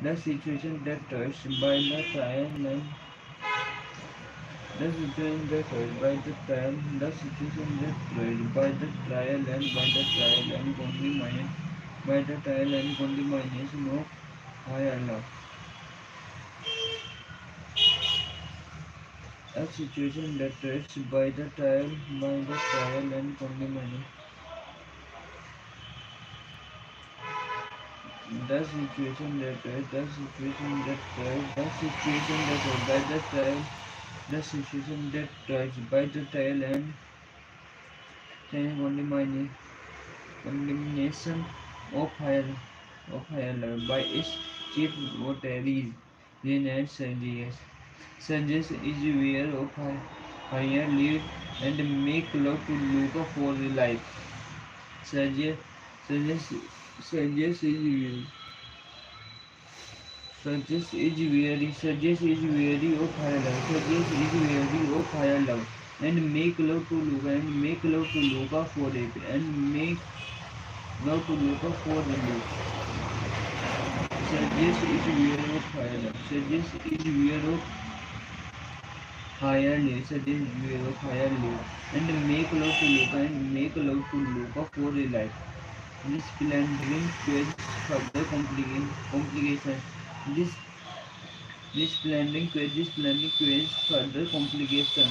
Speaker 1: The situation that touched by the trial and the situation that touched by the trial, the situation that touched by the trial and condemnation by the trial and condemnation of higher law. A situation that touched by the trial and condemnation. The situation that touched, the situation that touched by the trial, the situation that touched by the trial and condemnation of higher level by its chief notaries and Sergius. Sergius is aware of higher live and make love to Luca for the life. Sergius Sergius Sergius is Sergius is weary of higher love. Sergius is weary of higher love and make love to Luca for it and make love to Luca for the life. Sergius is aware of higher love. Sergius is aware of higher love. Sergius is aware of higher love and make love to Luca for the life. This philandering creates further complication. This philandering creates further complication.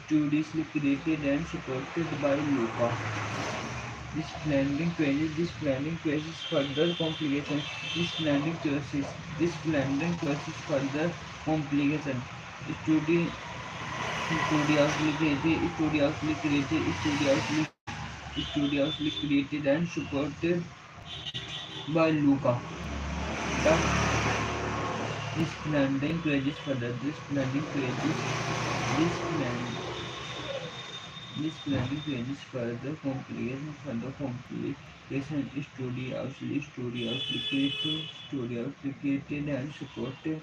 Speaker 1: Studiously created and supported by Luca. This planning causes further complications. This planning causes further complications. Studi- studiously created and supported by Luca. But this planning causes further. This planning This planning causes further complication. Studiously created and supported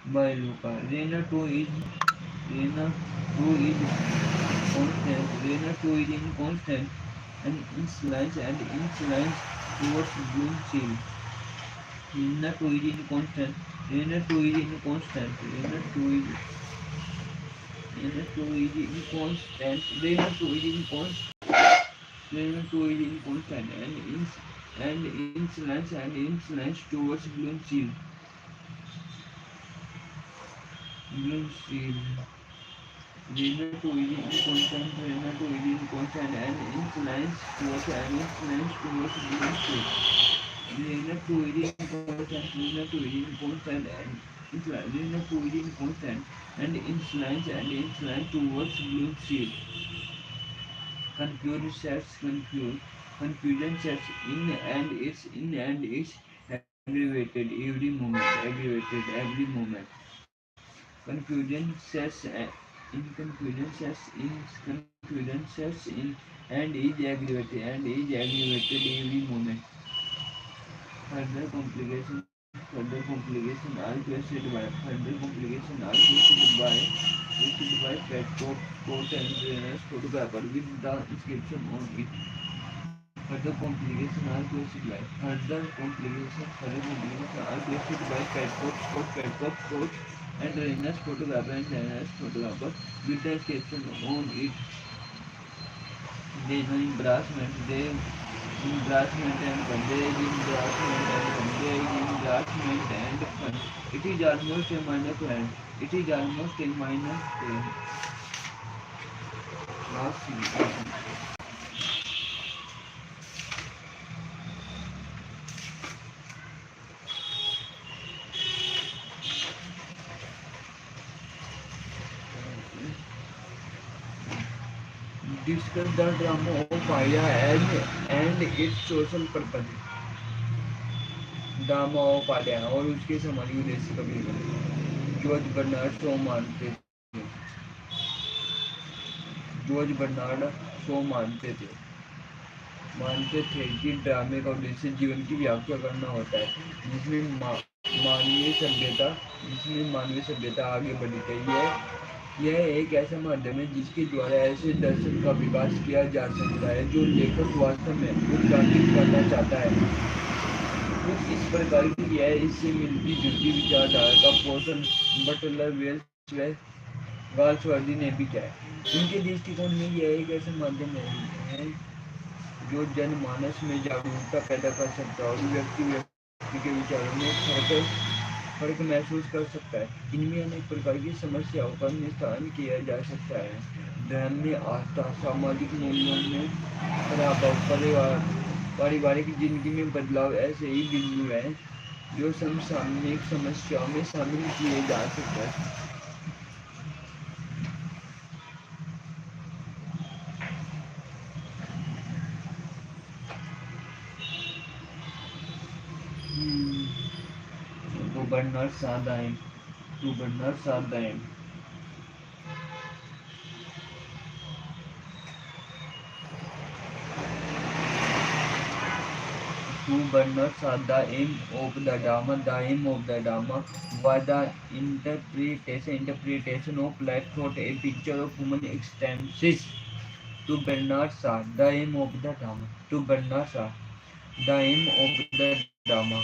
Speaker 1: by Luca. Rena 2 is constant. Rena 2 is inconstant and inclines towards Bloom seal. Rena 2 is inconstant. Rena 2 is inconstant. Rena 2 is inconstant. Rena 2 is inconstant. Rena 2 is inconstant and inclines towards Bloom seal. Bloom seal. Rena 2 is inconstant. Rena 2 is inconstant and inclines towards Bloom seal. Rena 2 is inconstant. Rena 2 is inconstant Rena 2 is inconstant and inclines towards Bloom seal. Confusion sets in and it's aggravated every moment. Confusion sets in and is aggravated every moment. Further complication are caused by pet coat and drainage photographer with the inscription on it. Further complications are caused by pet coat and Rena's photographer with the caption on it. There's no embarrassment, embarrassment and fun. There is embarrassment and fun. There is embarrassment and fun. It is almost a minor plan. It is almost a minor plan. Last scene. Discuss the drama of Aryan and its social purpose. Drama of आर्यन और उसके समाज उद्देश्य कभी George Bernard Shaw मानते थे George Bernard Shaw मानते थे कि ड्रामे का उद्देश्य जीवन की व्याख्या करना होता है जिसमें मानवीय सभ्यता आगे बढ़ी है यह एक ऐसा माध्यम है जिसके द्वारा ऐसे दर्शन का विकास किया जा सकता है जो लेखक वास्तव में उत्क्रांतित करना चाहता है कुछ इस प्रकार की यह इससे मिलती जुलती विचारधारा का पोषण बटलर वेल्स व गाल्सवर्दी ने भी किया है उनके दृष्टिकोण में यह एक ऐसा माध्यम है जो जनमानस में जागरूकता पैदा कर सकता है और व्यक्ति के विचारों में फर्क महसूस कर सकता है इनमें अनेक प्रकार की समस्याओं का निस्तारण किया जा सकता है धर्म में आस्था सामाजिक मूल्यों में प्रभाव पारिवारिक जिंदगी में बदलाव ऐसे ही बिंदु हैं जो समसामयिक समस्याओं में शामिल किए जा सकते हैं Governor Sadaim Governor Sadaim Governors are the aim of the Dharma. The aim of the Dharma was the interpretation of life through a picture of human existences. To Bernard Shaw, the aim of the Dharma. To Bernard Shaw, the aim of the Dharma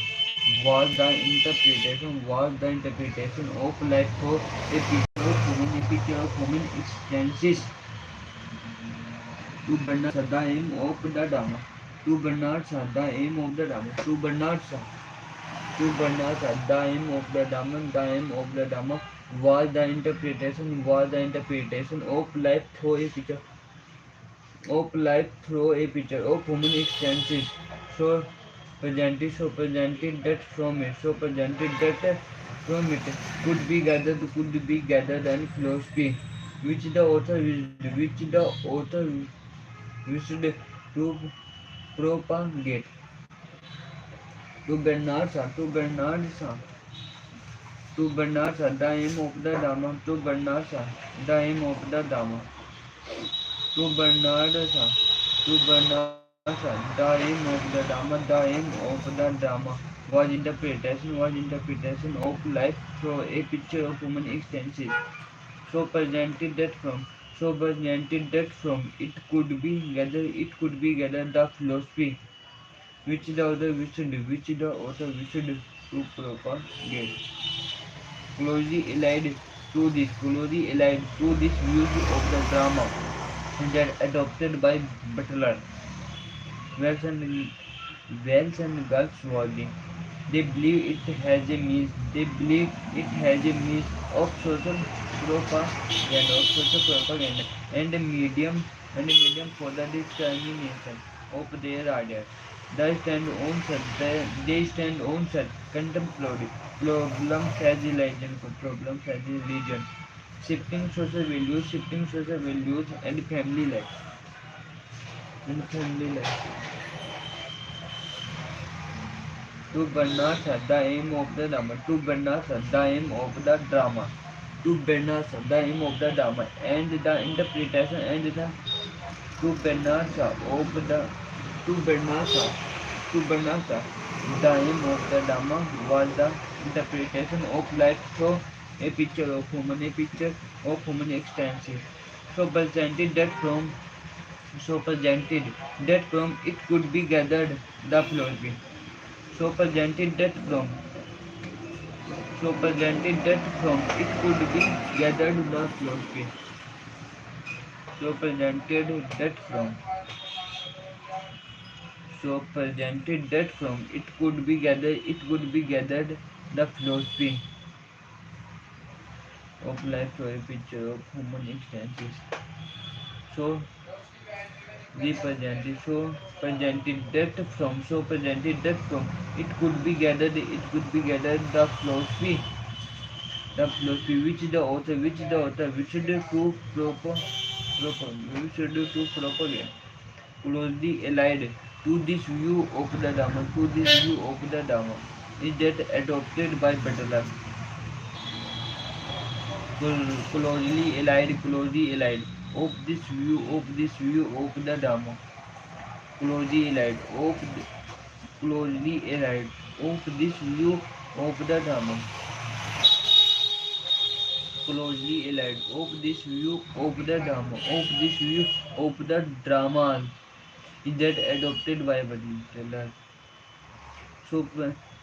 Speaker 1: was the interpretation of life through a picture of human existences. To Bernard Shaw, the aim of the Dharma. To Bernard Shaw, the aim of the Dharma. To Bernard Shaw, the aim of the Dharma. The aim of the Dharma was the interpretation of life through a picture of human existences. So presented that from it could be gathered and philosophy, which the author wished to propagate. To Bernard Shaw, the aim of the Dharma. To Bernard Shaw, the aim of the Dharma. To Bernard Shaw, the aim of the Dharma. The aim of the Dharma was interpretation of life through a picture of human existences. So presented that from it could be gathered the philosophy which the author wished to propagate. Closely allied to this views of the drama that adopted by Butler, Wells and Galsworthy. They believe it has a means. Of social propaganda and a medium for the dissemination of their ideas. They stand on such contemporary problems as religion, shifting social values and family life. To Bernard Shaw, the aim of the drama. To Bernard Shaw, the aim of the drama. To Bernard Shaw, the aim of the drama and the interpretation and the to Bernard Shaw of the to Bernard Shaw, the aim of the drama was the interpretation of life through a picture of human existences. So presented that from it could be gathered the philosophy. So presented that from So presented that from it could be gathered the philosophy. So presented that from. So presented that from it could be gathered. It could be gathered the philosophy of life to a picture of human instances. So represented. So presented that from. So presented that from it could be gathered. It could be gathered the philosophy. The philosophy which should to propagate closely allied to this view of the Dharma is that adopted by Butler. Closely allied of this view of the Dharma. Closely allied of closely allied of this view of the Dharma. Closely allied of this view of the drama is that adopted by Butler. So,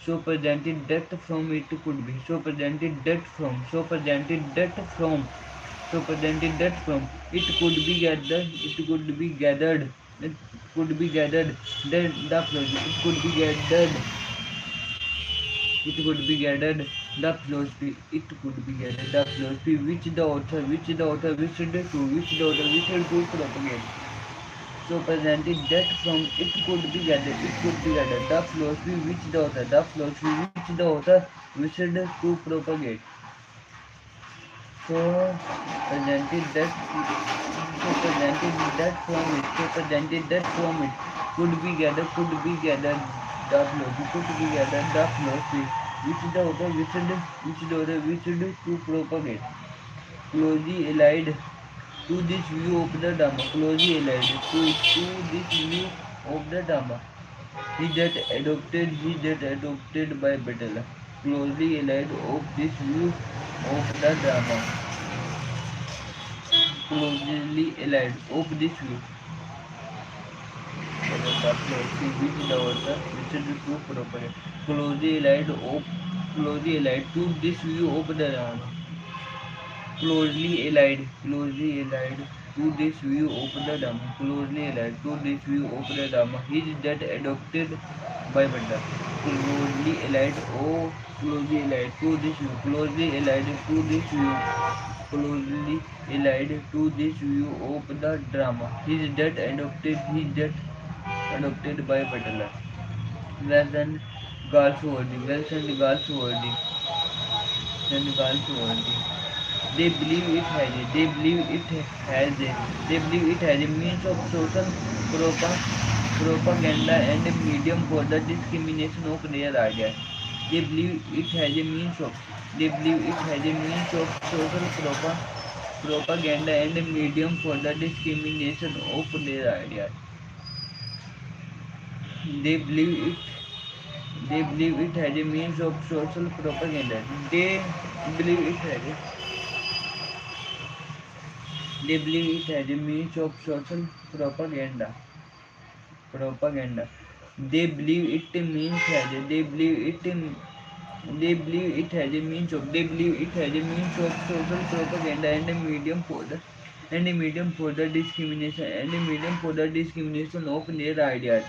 Speaker 1: so presented that from it could be. So presented that from. So presented that from. So presented that from. It could be gathered. It could be gathered. It could be gathered. Then the philosophy. It could be gathered. It could be gathered. The philosophy. It could be gathered. The philosophy which the author wished to propagate. So presented that from it could be gathered the philosophy which the author wished to propagate. So presented that presented that from it could be gathered the philosophy which the author wished to propagate. Closely allied to this view of the Dhamma, closely allied to this view of the Dhamma. He that adopted by Betela, closely allied of this view of the Dhamma, closely allied of this view. Which the author wished to propagate. Closely allied to this view of the Dhamma. Closely allied to this view of the Dhamma, closely allied to this view of the Dhamma, is that adopted by Buddha. Closely allied to this view, closely allied to this view of the drama, is that adopted by Buddha. Wells and Galsworthy. They believe it has a means of social propaganda and a medium for the discrimination of their ideas. They believe it has a means of social propaganda and a medium for the discrimination of their ideas. They believe it has a means of social propaganda. Believe it has a They believe it has a means of social propaganda. They believe it means has a, they believe it has a means of social propaganda and a medium for the discrimination of their ideas.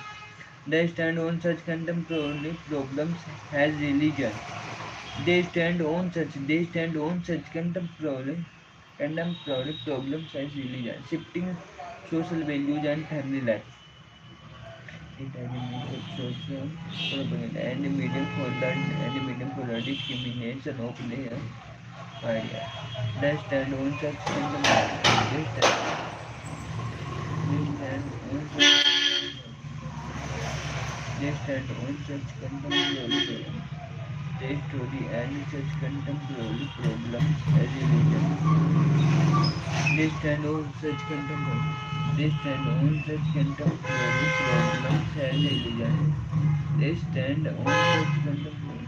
Speaker 1: They stand on such contemporary problems as religion. They stand on such contemporary problems as religion, shifting social values and family life. It has a means of social propaganda and a medium for the discrimination of their ideas. They stand on such contemporary problems. They study and such contemporary problems as religion. They stand on such contemporary problems as religion. They stand on such contemporary.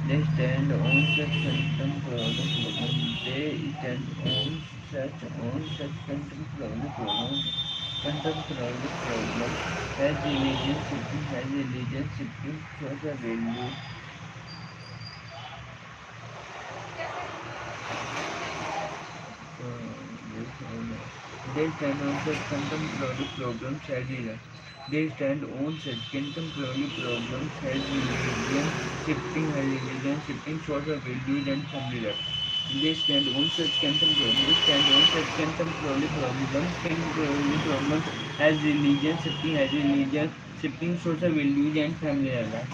Speaker 1: They stand on such contemporary problems. They stand on such contemporary problems. Contemporary problems as religion shifting social values They stand on such contemporary problems as religion. They stand on such contemporary problems as religion, shifting social values and family life. They stand on such contemporary problems as religion, shifting social values and family life.